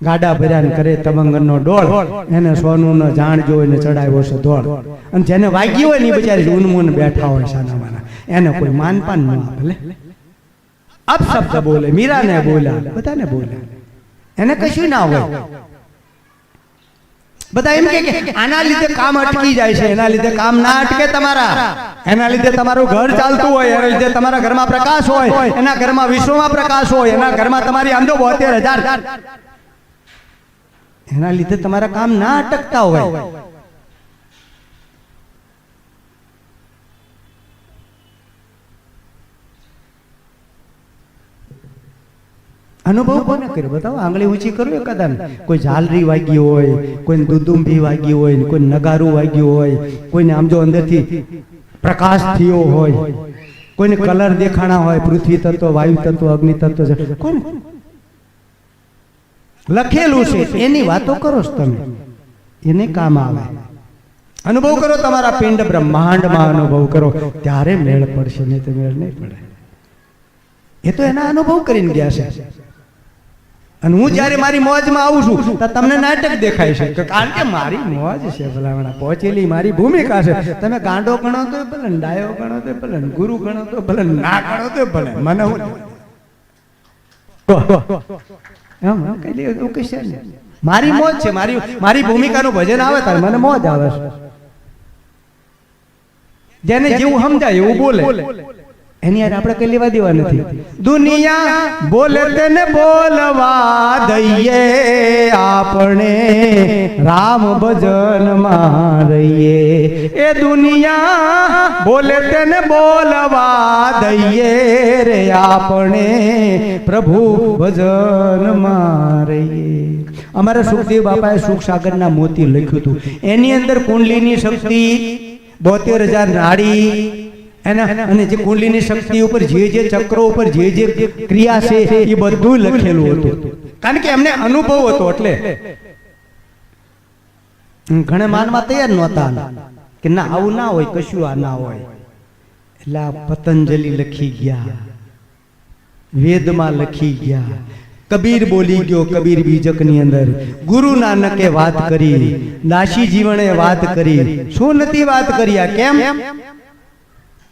ગાડા ભર્યા કરે તમંગનનો ડોળ એને સોનું ન જાણ જોઈને ચડાવ્યો છે ધોળ અને જેને વાગી હોય ને બિચારી ઊનમૂન બેઠા હોય સાનામાના એને કોઈ માનપાન ન આપે લે અપશબ્દ બોલે મીરાને બોલ્યા બધાને બોલ્યા એને કશું ના હોય બધા એમ કે આના લીધે કામ અટકી જાય છે એના લીધે કામ ના અટકે તમારા એના લીધે તમારું ઘર ચાલતું હોય એના લીધે તમારા ઘરમાં પ્રકાશ હોય એના ઘરમાં વિશ્વમાં પ્રકાશ હોય એના ઘરમાં તમારી આમ જો 72,000 એના લીધે તમારા કામ ના અટકતા હોય અનુભવ કોને કર્યો બતાવો આંગળી ઊંચી કરો કદાચ કોઈ ઝાલરી વાગી હોય કોઈ દુદુંભી વાગી હોય કોઈ નગારું વાગ્યું હોય કોઈને આમ જો અંદરથી પ્રકાશ થયો હોય કોઈને કલર દેખાણા હોય પૃથ્વી તત્વ વાયુ તત્વ અગ્નિ તત્વ કોણ લખેલું છે એની વાતો કરો તમે એને કામ આવે અનુભવ કરો તમારા પિંડ બ્રહ્માંડમાં અનુભવ કરો ત્યારે મેળ પડશે નહીં તો મેળ નહીં પડે એ તો એના અનુભવ કરીને ગયા છે અને હું જ્યારે મારી મોજમાં આવું છું તો તમને નાટક દેખાય છે કારણ કે મારી મોજ છે ભલામણા પહોંચેલી મારી ભૂમિકા છે તમે ગાંડો ગણો તો ભલે ડાયો ગણો તો ભલે ગુરુ ગણો તો ભલે ના ગણો તો ભલે મને મારી મોજ છે મારી ભૂમિકાનું ભજન આવે ત્યારે મને મોજ આવે છે જેને જેવું સમજાય એવું બોલે એની યાર આપણે કઈ લેવા દેવા નથી દુનિયા બોલે તેને બોલવા દઈએ આપણે રામ ભજન માં રહીએ એ દુનિયા બોલે તેને બોલવા દઈએ રે આપણે પ્રભુ ભજન માં રહીએ અમારા સુખદેવ બાપાએ સુખ સાગરના મોતી લખ્યું હતું એની અંદર કુંડલીની શક્તિ 72,000 નાડી અને જે કુંડલીની શક્તિ ઉપર જે ચક્રો ઉપર જે ક્રિયા છે એ બધું લખેલું હતું કારણ કે એમને અનુભવ હતો એટલે ઘણા માનવા તૈયાર નહોતા કે ના આવું ના હોય કશું આ ના હોય એટલે આ પતંજલિ લખી ગયા વેદમાં લખી ગયા કબીર બોલી ગયો કબીર બીજકની અંદર ગુરુ નાનકે વાત કરી દાસી જીવણે વાત કરી શું નથી વાત કરી આ કેમ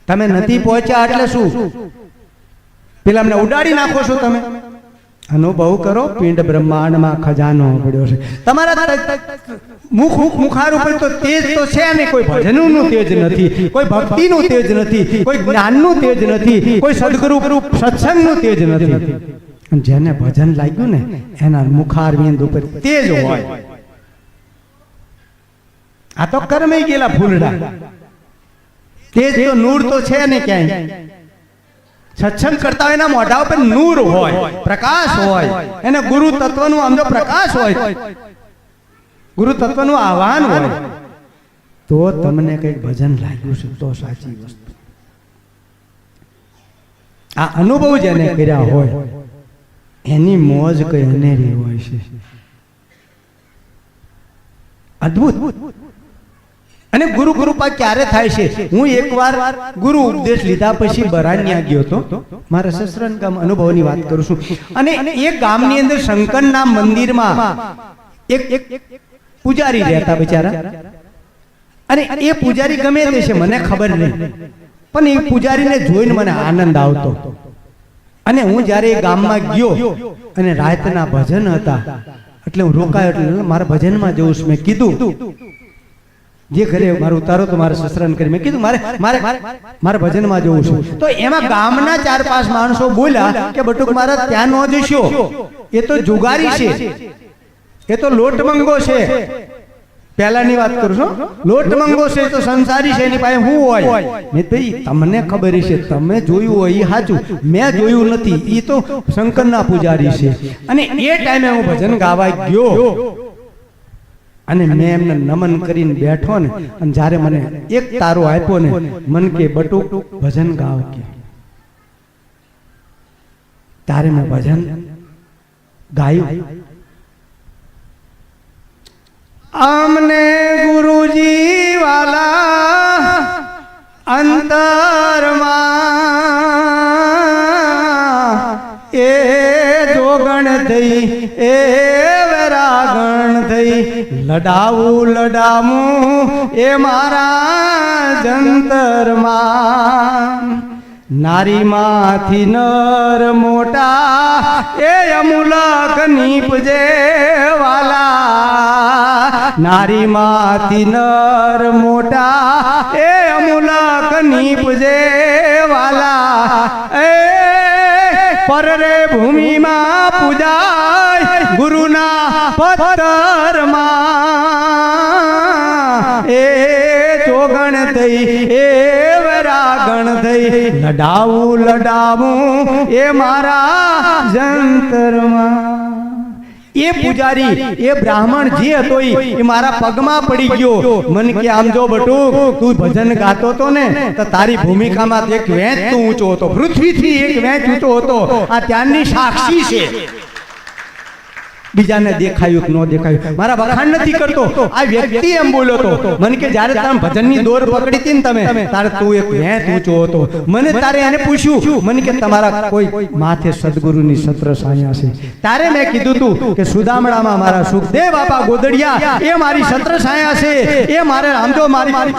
તમે નથી પહોંચ્યા એટલે શું પેલા અમને ઉડાડી નાખો છો તમે. અનુભવ કરો, પિંડ બ્રહ્માંડમાં ખજાનો પડ્યો છે. તમારા મુખાર ઉપર તો તેજ તો છે ને, કોઈ ભજનનું તેજ નથી, કોઈ ભક્તિનું તેજ નથી, કોઈ જ્ઞાનનું તેજ નથી, કોઈ સદગુરુ સત્સંગનું તેજ નથી. અને જેને ભજન લાગ્યું ને એના મુખાર બિંદ ઉપર તેજ હોય. આ તો કર્મે ગયેલા ફૂલડા. તેજ તો નૂર તો છે ને ક્યાંય. સત્સંગ કરતા હોય એના મોઢા ઉપર નૂર હોય, પ્રકાશ હોય, એને ગુરુ તત્વનું આમ જો પ્રકાશ હોય, ગુરુ તત્વનું આહવાન હોય, તો તમને કઈક ભજન લાગ્યું છે તો સાચી વસ્તુ. આ અનુભવ જેને કર્યા હોય એની મોજ કઈ અનેરી હોય છે. અદ્ભુત. અને ગુરુ કૃપા ક્યારે થાય છે? હું એકવાર ગુરુ ઉપદેશ લીધા પછી બરાન્યા ગયો હતો. મારા સસરાના ગામ અનુભવની વાત કરું છું. અને એક ગામની અંદર શંકરના મંદિરમાં એક પૂજારી રહેતા બિચારા. અને એ પૂજારી ગમે તે છે મને ખબર નહીં, પણ એ પૂજારીને જોઈને મને આનંદ આવતો. અને હું જ્યારે એ ગામમાં ગયો અને રાતના ભજન હતા એટલે હું રોકાયો, એટલે મારા ભજનમાં જવું છે. મેં કીધું જે ઘરે મારો ઉતારો તો મારા સસરાને કરી, મેં કીધું મારે ભજનમાં જવું છે. તો એમાં ગામના 4-5 માણસો બોલ્યા કે બટુક મારા ત્યાં ન જશો, એ તો જુગારી છે, એ તો લોટ મંગો છે. પહેલાની વાત કરું છું, લોટ મંગો છે તો સંસારી છે, એની પાસે શું હોય? મેં ભાઈ તમને ખબર છે, તમે જોયું હોય એ સાચું, મેં જોયું નથી, એ તો શંકરના પૂજારી છે. અને એ ટાઈમે હું ભજન ગાવા ગયો અને મેં એમને નમન કરીને બેઠો ને, અને જ્યારે મને એક તારો આપ્યો ને, મન કે બટુક ભજન ગાવ કે, ત્યારે મેં ભજન ગાયું. અમને ગુરુજી વાલા અંતરમાં એ જોગણ થઈ, એ વરાગણ થઈ, લડાવું એ મારા જંતરમાં. નારીમાંથી નર મોટા એ અમૂલક નીપજે વાલા. નારીમાંથી નર મોટા એ અમૂલક નીપજે વાલા. એ પરરે ભૂમિમાં પૂજાય ગુરુના પત્તરમાં. એ જોગણ થઈ, એ વરાગણ થઈ, લડાવું એ મારા જંતરમાં. એ પૂજારી, એ બ્રાહ્મણ જે હતો એ મારા પગમાં પડી ગયો. મન કે આમ જો બટુક, તું ભજન ગાતો હતો ને તો તારી ભૂમિકામાં એક વેચ તું ઊંચો હતો, પૃથ્વીથી એક વેચ ઊંચો હતો. આ ત્યાંની સાક્ષી છે. બીજાને દેખાયું કે ન દેખાયું, મારા વખાણ નથી કરતો, આ વ્યક્તિ એમ બોલ્યો હતો. મને કે જ્યારે તમે ભજનની દોર પકડી હતી ને તમે, તારે તું એક વેચ ઊંચો હતો. મને તારે એને પૂછ્યું, મને કે તમારા કોઈ માથે સદગુરુની છત્ર છાયા છે? તારે મેં કીધું તું કે સુદામડામાં મારા સુખદેવ બાપા ગોદડિયા એ મારી છત્ર છાયા છે, એ મારે આમ જો મારી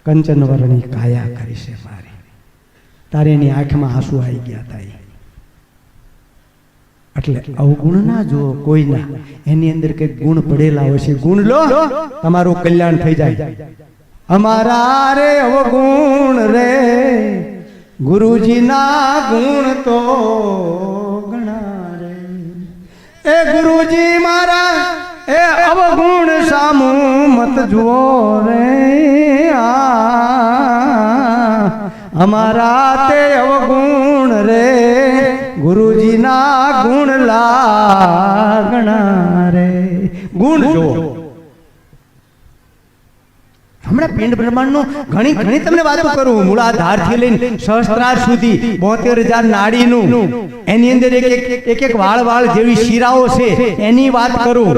કંચન વર્ણી કાયા કરી છે મારી. તારે એની આંખમાં આંસુ આવી ગયા હતા. એટલે અવગુણ ના જો કોઈના, એની અંદર કઈક ગુણ પડેલા હોય છે. ગુણ લો, તમારું કલ્યાણ થઈ જાય. અમારા રે અવગુણ રે, ગુરુજીના ગુણ તો ઘણા રે. એ ગુરુજી મારા એ અવગુણ સામું મત જુઓ રે. અમારા તે અવગુણ રે, ગુરુજીના ગુણ લાગણા રે. ગુણ જો હમણાં પિંડ બ્રહ્માંડનું ઘણી તમને વાતો કરું. મૂળાધારથી લઈને સહસ્ત્રાર સુધી 72,000 નાડીનું, એની અંદર એક વાળ જેવી શીરાઓ છે એની વાત કરું.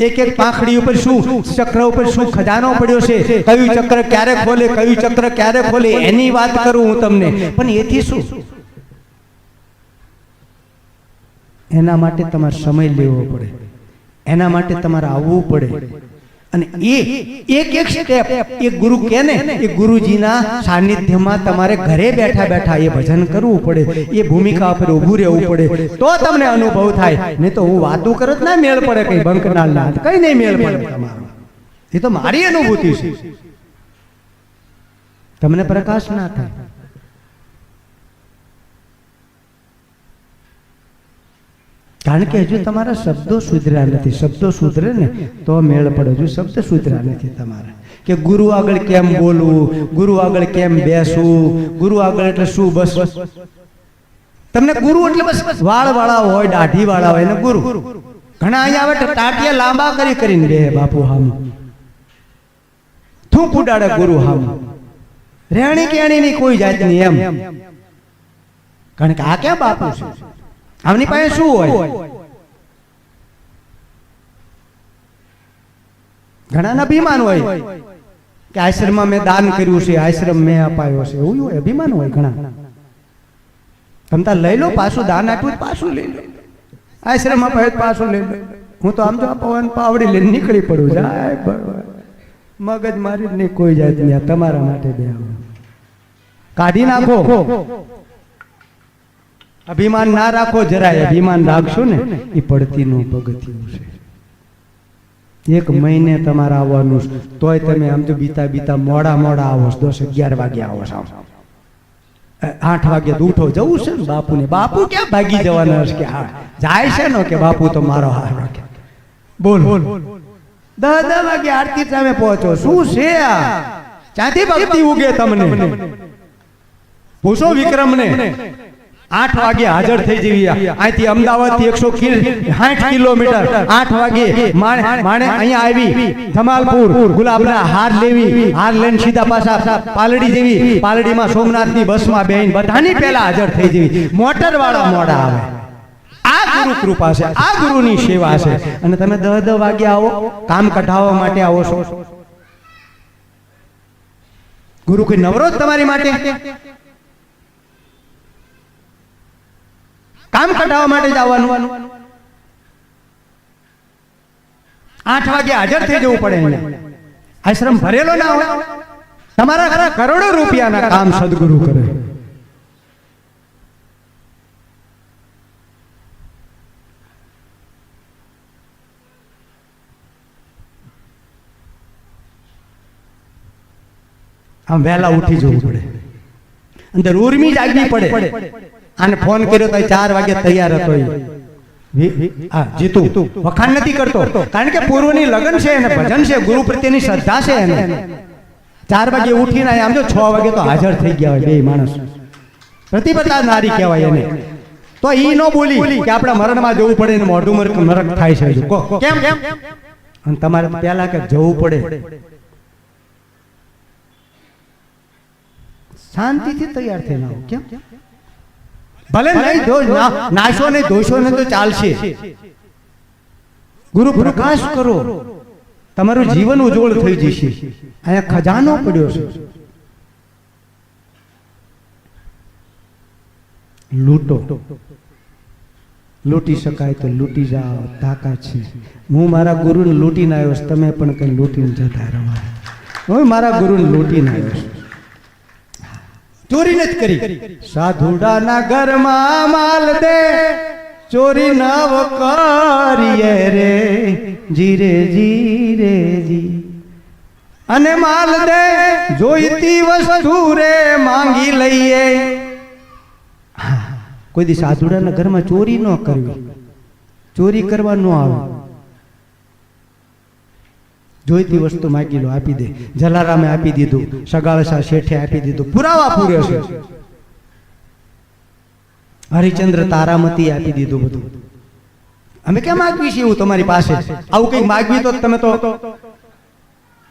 એક પાંખડી ઉપર શું, ચક્ર ઉપર શું ખજાનો પડ્યો છે, કયું ચક્ર ક્યારે ખોલે, કયું ચક્ર ક્યારે ખોલે, એની વાત કરું હું તમને. પણ એથી શું? એના માટે તમારે સમય લેવો પડે, એના માટે તમારે આવવું પડે. અને એ એક સ્ટેપ એ ગુરુ કે ને એ ગુરુજીના સાનિધ્યમાં તમારે ઘરે બેઠા બેઠા એ ભજન કરવું પડે, એ ભૂમિકા પર ઊભું રહેવું પડે, તો તમને અનુભવ થાય. નહીં તો હું વાતું કરત ના મેળ પડે, કઈ બંકનાલ ના કઈ નહીં મેળ પડે તમારો. એ તો મારી અનુભૂતિ છે, તમને પ્રકાશ ના થાય. કારણ કે હજુ તમારા શબ્દો સુધર્યા નથી. શબ્દો સુધરે ને તો મેળ પડે. હજુ શબ્દ સુધર્યા નથી તમારા. કે ગુરુ આગળ કેમ બોલવું, ગુરુ આગળ કેમ બેસવું, ગુરુ આગળ એટલે શું? બસ તમને ગુરુ એટલે બસ વાળ વાળા હોય, દાઢી વાળા હોય ને ગુરુ. ઘણા અહીંયા આવે ટાટિયા લાંબા કરીને બે બાપુ હામ થૂક ઉડાડે ગુરુ હામ. રેણી કેણી ની કોઈ જાતની એમ. કારણ કે આ ક્યાં બાપુ છે? આમની પાસે શું હોય? ઘણા અભિમાન હોય કે આશ્રમમાં મેં દાન કર્યું છે, આશ્રમ મેં અપાયો છે, એવું હોય અભિમાન હોય ઘણા. તમતા લઈ લો, પાછું દાન આપ્યું પાછું લઈ લો, આશ્રમ અપાયો પાછું લઈ લો. હું તો આમ જો પવન પાવડી લઈને નીકળી પડું. જાય મગજ મારી નહીં કોઈ જાત નહીં. તમારા માટે બે કાઢી નાખો. અભિમાન ના રાખો જરાય. અભિમાન રાખશો ને એ પડતીનું પગથિયું છે. 1 મહિને તમારે આવવાનું, તોય તમે આમ તો બીતા મોડા આવો. 10-11 વાગે આવો છો, 8 વાગે તો ઉઠો, જવું છે ને બાપુ ને. બાપુ ક્યાં ભાગી જવાના છે કે જાય છે ને કે બાપુ તો મારો હાર રાખે. બોલ 10 વાગે આરતી સામે પહોંચો. શું છે આ? ક્યાંથી ભક્તિ ઉગે તમને? પૂછો વિક્રમ ને. 8 વાગે હાજર થઈ જવી. અહીંથી અમદાવાદ થી 160 કિલોમીટર 8 વાગે માણે અહીંયા આવી જમાલપુર ગુલાબના હાર લેવી. હાર લઈને સીધા પાછા પાલડી જેવી. પાલડીમાં સોમનાથની બસમાં બેહીને બધાની પહેલા હાજર થઈ જવી. મોટર વાળા મોડા આવે. આ ગુરુ કૃપા છે, આ ગુરુની સેવા છે. અને તમે 10 વાગે આવો, કામ કઢાવવા માટે આવો છો. ગુરુ કોઈ નવરો તમારી માટે? કામ કઢાવવા માટે જ આવવાનું. 8 વાગે હાજર થઈ જવું પડે. આશ્રમ ભરેલો ના હોય. તમારા કરોડો રૂપિયાના કામ સદગુરુ કરે. આમ વહેલા ઉઠી જવું પડે. અંદર ઉર્મી જાગવી પડે. આને ફોન કર્યો તો 4 વાગે તૈયાર હતો. જીતુ વખાણ નથી કરતો, કારણ કે પૂર્વની લગન છે અને ભજન છે, ગુરુ પ્રત્યેની શ્રદ્ધા છે એને. 4 વાગે ઉઠીને આમ જો 6 વાગે તો હાજર થઈ ગયા હોય બે માણસ. પ્રતિપદા નારી કહેવાય એને. તો ઈ નો બોલી કે આપણા મરણમાં જવું પડે ને મોઢું નરક થાય છે. કેમ? અને તમારે પહેલા કે જવું પડે. શાંતિથી તૈયાર થઈને આવો. કેમ? ભલે નાશો ને દોષો ને તો ચાલશે. ગુરુ પ્રકાશ કરો, તમારું જીવન ઉજ્જવળ થઈ જશે. અહીંયા ખજાનો પડ્યો છે. લૂંટો, લૂંટી શકાય તો લૂંટી જાઓ, તાકાત છે. હું મારા ગુરુને લૂંટીને આવ્યો છું, તમે પણ કઈ લૂંટીને જતા રહો. હું મારા ગુરુને લૂંટીને આવ્યો છું, ચોરી નથી કરી. સાધુડાના ઘરમાં માલ દે, ચોરી નવ કરીએ રે, જીરે જીરે જી. અને માલ દે જોઈતી વસ્તુ રે માંગી લઈએ. કોઈ દી સાધુડાના ઘરમાં ચોરી ન કરવી. ચોરી કરવા ન આવે. જોઈતી વસ્તુ માગી લો, આપી દે. જલારામે આપી દીધું, સગાળસા શેઠે આપી દીધું, પુરાવા પૂરે છે. હરિચંદ્ર તારામતી આપી દીધું બધું. અમે કેમ માગવી છે એવું તમારી પાસે? આવું કઈક માગવી તો તમે તો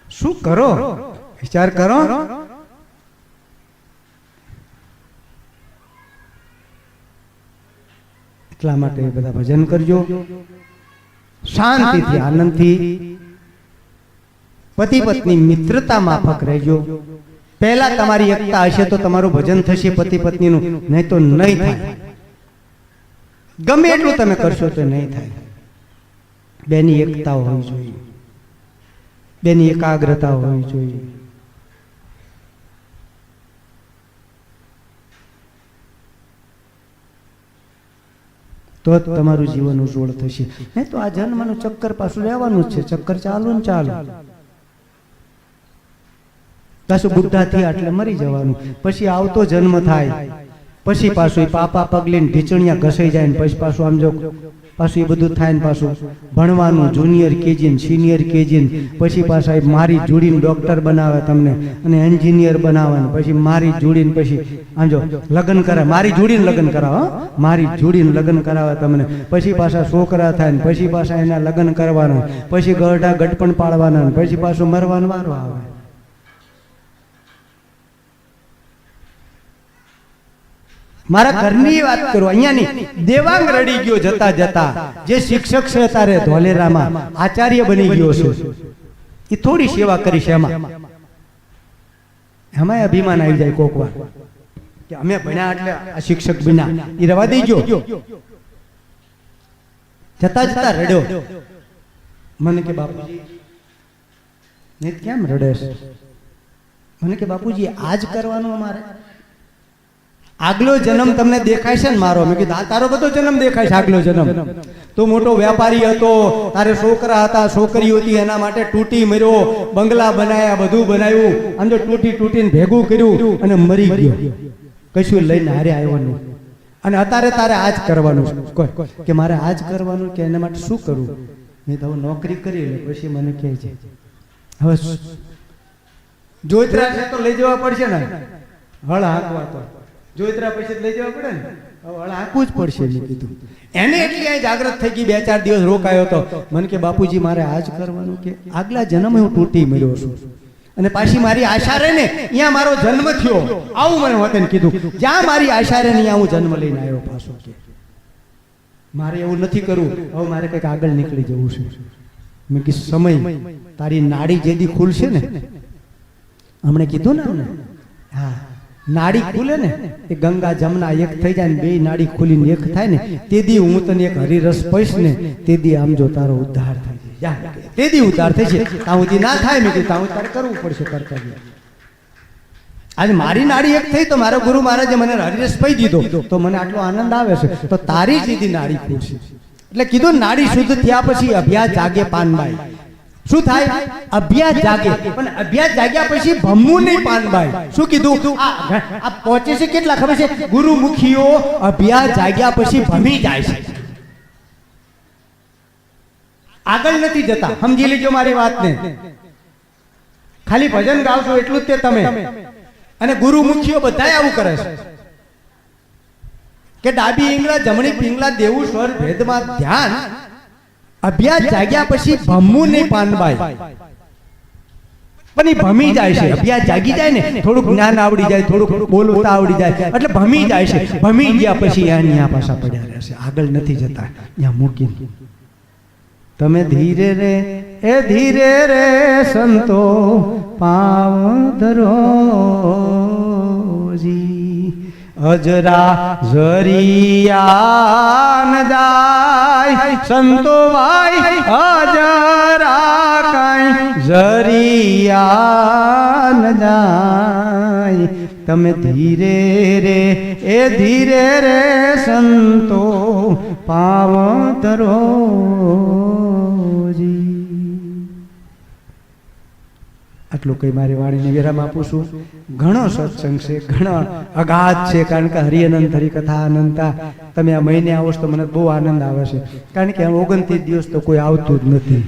શું કરો? વિચાર કરો. એટલા માટે બધા ભજન કરજો, શાંતિથી આનંદથી. પતિ પત્ની મિત્રતા માફક રહેજો. પહેલા તમારી એકતા હશે તો તમારું ભજન થશે પતિ પત્નીનું, નહીં તો નહીં થાય. ગમે એટલું તમે કરશો તો નહીં થાય. બેની એકતા હોવી જોઈએ. બેની એકાગ્રતા હોવી જોઈએ. તો જ તમારું જીવન ઉજ્જવળ થશે. નહીં તો આ જન્મનું ચક્કર પાછું રહેવાનું જ છે. ચક્કર ચાલુ ને ચાલુ. પાછું બુઢાથી આટલે મરી જવાનું. પછી આવતો જન્મ થાય, પછી પાછું પાપા પગલીને ઢીચણિયા ઘસાઈ જાય ને પછી પાછું આમ જો પાછું એ બધું થાય ને પાછું ભણવાનું, જુનિયર કેજી ને સિનિયર કેજી ને પછી પાછા મારી જોડીને ડોક્ટર બનાવે તમને અને એન્જિનિયર બનાવે, પછી મારી જોડીને પછી આમ જો લગ્ન કરાવે, મારી જોડીને લગ્ન કરાવે, મારી જોડીને લગ્ન કરાવે તમને, પછી પાછા છોકરા થાય ને પછી પાછા એના લગ્ન કરવાના, પછી ગરડા ગટપણ પાડવાના, પછી પાછું મરવાનો વારો આવે. મારા ઘરની વાત કરું, અહીંયાની દેવાંગ રડી ગયો જતા જતા. જે શિક્ષક છે તારે ધોલેરામાં આચાર્ય બની ગયો છે, એ થોડી સેવા કરી છે. એમાં અભિમાન આવી જાય કોક વાર કે અમે ભણ્યા એટલે આ શિક્ષક બન્યા. એ રવા દઈ ગયો. જતા જતા રડ્યો. મને કે બાપુજી નહીં કેમ રડે છે? મને કે બાપુજી આજ કરવાનું અમારે. આગલો જન્મ તમને દેખાય છે ને મારો? મેં કીધું તારો બધો જન્મ દેખાય છે. આગલો જન્મ તો મોટો વેપારી હતો, તારે છોકરા હતા, છોકરીઓ હતી, એના માટે તૂટી મર્યો, બંગલા બનાવ્યા, બધું બનાવ્યું, આમ જો તૂટીને ભેગું કર્યું અને મરી ગયો. કશું લઈને હારે આવ્યો નહીં. અને અત્યારે તારે આજ કરવાનું કે મારે આજ કરવાનું કે એના માટે શું કરવું? મેં તો નોકરી કરી લે પછી મને કહે છે હવે જોઈતરા છે તો લઈ જવા પડશે ને, હળ હાંકવા તો જોઈતરા પછી લઈ જવા પડે ને, હવે હળ હાંકવું જ પડશે. મેં કીધું એને એટલી અહીં જાગૃત થઈ ગઈ. 2-4 દિવસ રોકાયો તો મને કે બાપુજી મારે આજ કરવાનું કે આગલા જન્મ હું તૂટી મર્યો છું અને પાછી મારી આશા રહે ને અહીંયા મારો જન્મ થયો. આવું મને હોતે કીધું, જ્યાં મારી આશા રહે ને અહીંયા હું જન્મ લઈને આવ્યો પાછો. કે મારે એવું નથી કરવું, હવે મારે કંઈક આગળ નીકળી જવું છે. મેં કીધું સમય તારી નાડી જેદી ખુલશે ને, હમણે કીધું ને અમને, હા નાડી ખુલે ને એ ગંગા જમના એક થઈ જાય ને બે નાડી ખુલીને એક થાય ને તેદી હું તને એક હરિરસ પઈશ ને તેદી આમ જો તારો ઉદ્ધાર થઈ જાય. તેદી ઉદ્ધાર થઈ છે. તાઉથી ના થાય મેં કીધું તાઉ તારે કરવું પડશે કર્તવ્ય. આજે મારી નાડી એક થઈ તો મારો ગુરુ મહારાજે મને હરિરસ પઈ દીધો તો મને આટલો આનંદ આવે છે. તો તારી સીધી નાડી ખુલશે. એટલે કીધું નાડી શુદ્ધ થયા પછી અભ્યાસ જાગે પાનબાઈ. શું થાય? અભ્યાસ જાગે. પણ અભ્યાસ જાગ્યા પછી ભમવું નહીં પાનબાઈ. શું કીધું? આ પહોંચે છે કેટલા ખબર છે? ગુરુમુખીઓ અભ્યાસ જાગ્યા પછી ભમી જાય છે, આગળ નથી જતા. સમજી લેજો મારી વાતને. ખાલી ભજન ગાવશો એટલું જ તે તમે. અને ગુરુમુખીઓ બધાય આવું કરે છે કે ડાબી ઈંગલા જમણી પિંગલા દેવું સ્વર ભેદમાં ધ્યાન. અભ્યાસ જાગ્યા પછી ભમવું નહીં પાનબાઈ. પણ એ ભમી જાય છે. અભ્યાસ જાગી જાય ને થોડુંક જ્ઞાન આવડી જાય, થોડુંક બોલતા આવડી જાય એટલે ભમી જાય છે. ભમી ગયા પછી અહીંયા પાછા પડ્યા રહેશે, આગળ નથી જતા. ત્યાં મૂકીને તમે ધીરે રે એ ધીરે રે સંતો પાવ ધરોજી, અજરા જરિયા ન જાય સંતો ભાઈ, અજરા કાંઈ જરિયા ન જાય. તમે ધીરે રે એ ધીરે રે સંતો પાવ ધરોજી. આટલું કઈ મારી વાણીને વિરામ આપું છું. ઘણો સત્સંગ છે, ઘણો અગાધ છે, કારણ કે હરિઅનંત હરિકથા અનંતા. તમે આ મહિને આવો છો તો મને બહુ આનંદ આવે છે, કારણ કે 29 દિવસ તો કોઈ આવતું જ નથી.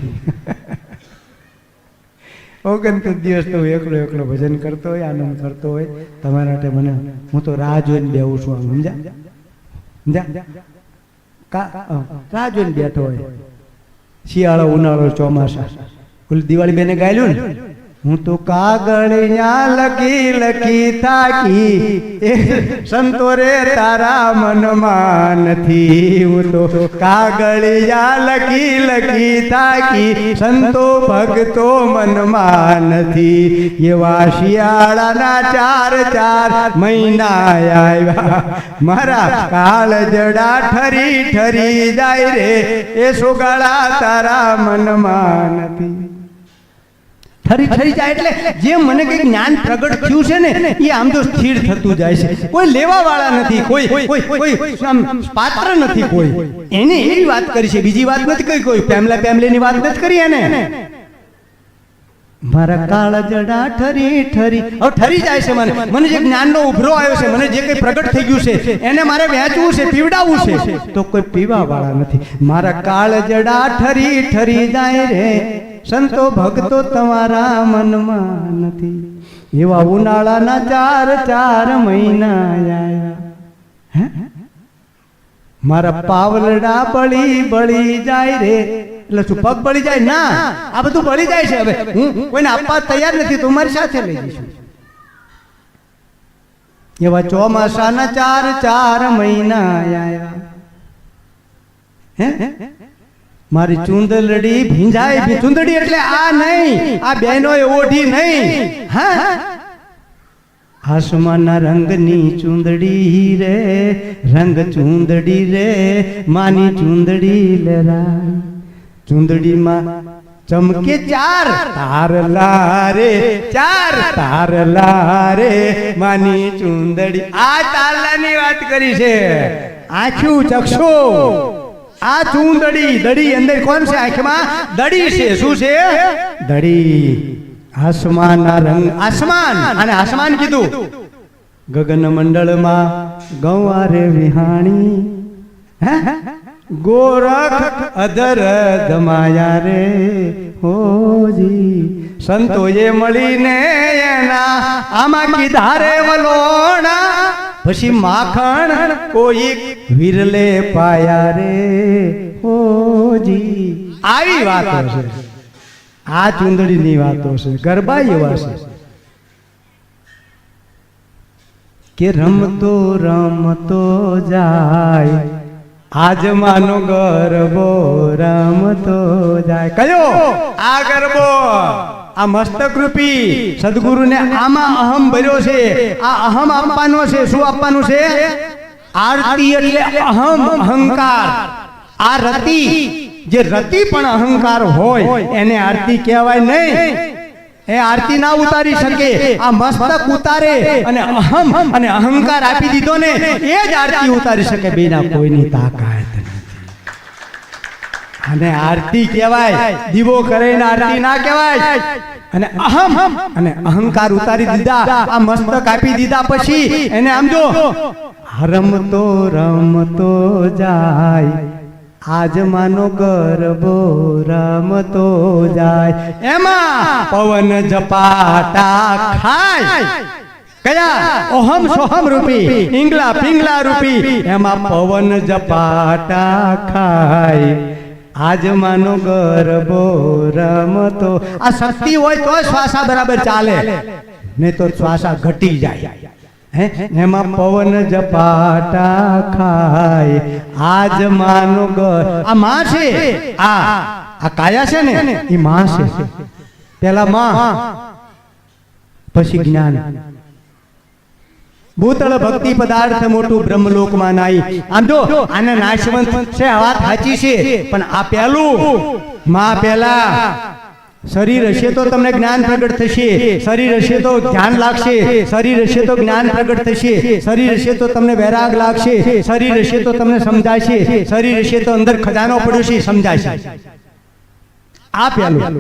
29 દિવસ તો એકલો એકલો ભજન કરતો હોય, આનંદ કરતો હોય. તમારા માટે મને હું તો રાહ જોઈને બેહું છું. સમજ્યા? રાહ જોઈને બેઠો હોય. શિયાળો, ઉનાળો, ચોમાસા. ઓલી દિવાળી બેને ગાયેલું ને, હું તો કાગળિયા લખી લખી થાકી, એ સંતો રે તારા મનમાં નથી. હું તો કાગળિયા લખી લખી થાકી, સંતો ભક્તો મનમાં નથી. એવા શિયાળાના 4 મહિના આવ્યા, મારા કાળજડા ઠરી ઠરી જાય રે, એ સોગાળા તારા મનમાં નથી. ઠરી ઠરી જાય એટલે જેમ મને કઈ જ્ઞાન પ્રગટ થયું છે ને એ આમ તો સ્થિર થતું જાય છે. કોઈ લેવા વાળા નથી, કોઈ આમ પાત્ર નથી, કોઈ એને એવી વાત કરી છે, બીજી વાત નથી કરી, કોઈ પેમલેની વાત નથી કરી એને. મારા કાળ જડા ઠરી ઠરી હવે ઠરી જાય છે. મને જે જ્ઞાનનો ઉભરો આવ્યો છે, મને જે કઈ પ્રગટ થઈ ગયું છે એને મારે વહેંચવું છે, પીવડાવવું છે, તો કોઈ પીવા વાળા નથી. મારા કાળ જડા ઠરી ઠરી જાય રે, સંતો ભક્તો તમારા મનમાં નથી. એવા ઉનાળાના 4 મહિના આયા, મારા પાવલડા બળી બળી જાય રે. એટલે શું પગ બળી જાય? ના, આ બધું બળી જાય છે. હવે હું કોઈને આપવા તૈયાર નથી, તો મારી સાથે લઈ જઈશું. એવા ચોમાસાના 4 મહિના આયા, હે મારી ચુંદલડી ભીંજાય. ચુંદડી એટલે આ નહીં, આ બહેનો ઓઢી નહીં, હા આસમાનના રંગની ચુંદડી રે, રંગ ચુંદડી રે, માની ચુંદડી લેરાય. ચુંદડીમાં ચમકે 4 તારલા રે, 4 તારલા રે, માની ચુંદડી. આ તારલાની વાત કરી છે. આંખ્યું ચક્ષુ, આ ચુંદડી દડી અંદર કોણ છે? આંખમાં દડી છે. શું છે? દડી. આસમાનના રંગ, આસમાન અને આસમાન કીધું. ગગન મંડળમાં ગૌવારે વિહાણી, હે ગોરખ અધર દમાયા રે હોજી. સંતોએ મળીને એના આમાં કીધા રે વલોણા, પછી માખણ કોઈ વિરલે પાયા રે હોજી. આવી વાતો છે, આ ચુંદડીની વાતો છે. ગરબા એવા છે કે રમતો રમતો જાય, આજ માનો ગરબો રમતો જાય. કયો? આ ગરબો, આ મસ્તક રૂપી સદગુરુને આમાં અહમ ભર્યો છે. આ અહમ આપવાનો છે. શું આપવાનું છે? આરતી એટલે અહમ, અહંકાર. આ રતિ, જે રતિ પણ અહંકાર હોય એને આરતી કહેવાય નહીં. એ આરતી ના ઉતારી શકે. આ મસ્તક ઉતારે અને અહમ અને અહંકાર આપી દીધો ને એ જ આરતી ઉતારી શકે. બેના કોઈની તાકાત નથી. અને આરતી કહેવાય, દીવો કરે ને આરતી ના કહેવાય. અને અહમ અને અહંકાર ઉતારી દીધા, આ મસ્તક આપી દીધા પછી એને આમ જો રમતો રમતો જાય, આજ માનો ગરબો રમતો જાય. એમાં પવન ઝપાટા ખાય. કયા? ઓહમ સોહમ રૂપી, ઈંગલા પિંગલા રૂપી. એમાં પવન ઝપાટા ખાય, આજ માનો ગરબો રમતો. આ શક્તિ હોય તો શ્વાસા બરાબર ચાલે, નહીં તો શ્વાસા ઘટી જાય. એમાં પવન ઝપાટા ખાય, આજ માનો આ માં છે. આ કાયા છે ને એ માં છે. પેલા માં, પછી જ્ઞાન. ભૂતળ ભક્તિ પદાર્થ મોટું બ્રહ્મલોકમાં નાઈ. આમ જો આના નાશવંત છે, આ વાત સાચી છે, પણ આ પહેલું માં. પેલા શરીર હશે તો તમને જ્ઞાન પ્રગટ થશે, શરીર હશે તો ધ્યાન લાગશે, શરીર હશે તો જ્ઞાન પ્રગટ થશે, શરીર હશે તો તમને વૈરાગ લાગશે, શરીર હશે તો તમને સમજાશે, શરીર હશે તો અંદર ખજાનો પડ્યો છે સમજાશે. આ પહેલું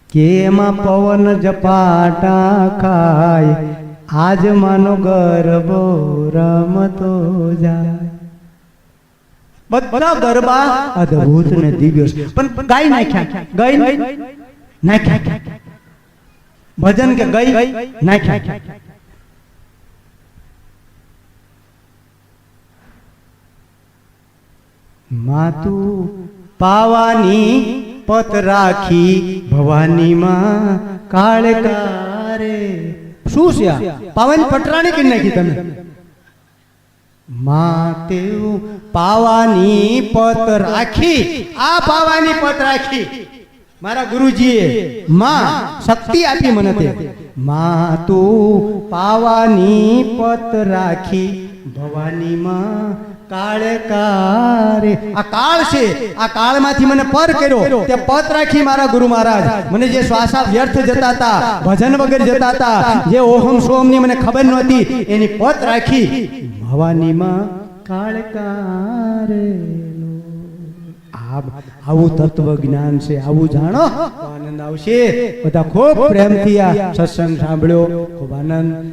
કે એમાં પવન ઝપાટા ખાય, આજ માનો ગરબો રમતો જાય. બધા ગરબા અદ્ભુત ને દિવ્ય છે, પણ ગાઈ નાખ્યા, ગાઈ નાખ્યા. ભજન કે ગાઈ નાખ્યા. માતું પાવાની પત રાખી, ભવાની માં કાળે કારે. શું છે આ? પાવાની પટરાણી કરી નાખી તમે. માતેવ પાવાની પત રાખી. આ પાવાની પત રાખી મારા ગુરુજીએ, માં શક્તિ આપી મને. તે માં તું પાવાની પત રાખી, ભવાની માં કાળે કારે આ કાળ છે, આ કાળમાંથી મને પર કર્યો તે પત રાખી મારા ગુરુ મહારાજ. મને જે શ્વાસા વ્યર્થ જતા હતા, ભજન વગર જતા હતા, જે ઓહમ સોમ ની મને ખબર નહોતી, એની પત રાખી ભવાનીમાં કાળે કારે. આવું તત્વ જ્ઞાન છે, આવું જાણો તો આનંદ આવશે. બધા ખૂબ પ્રેમથી આ સત્સંગ સાંભળ્યો, ખૂબ આનંદ.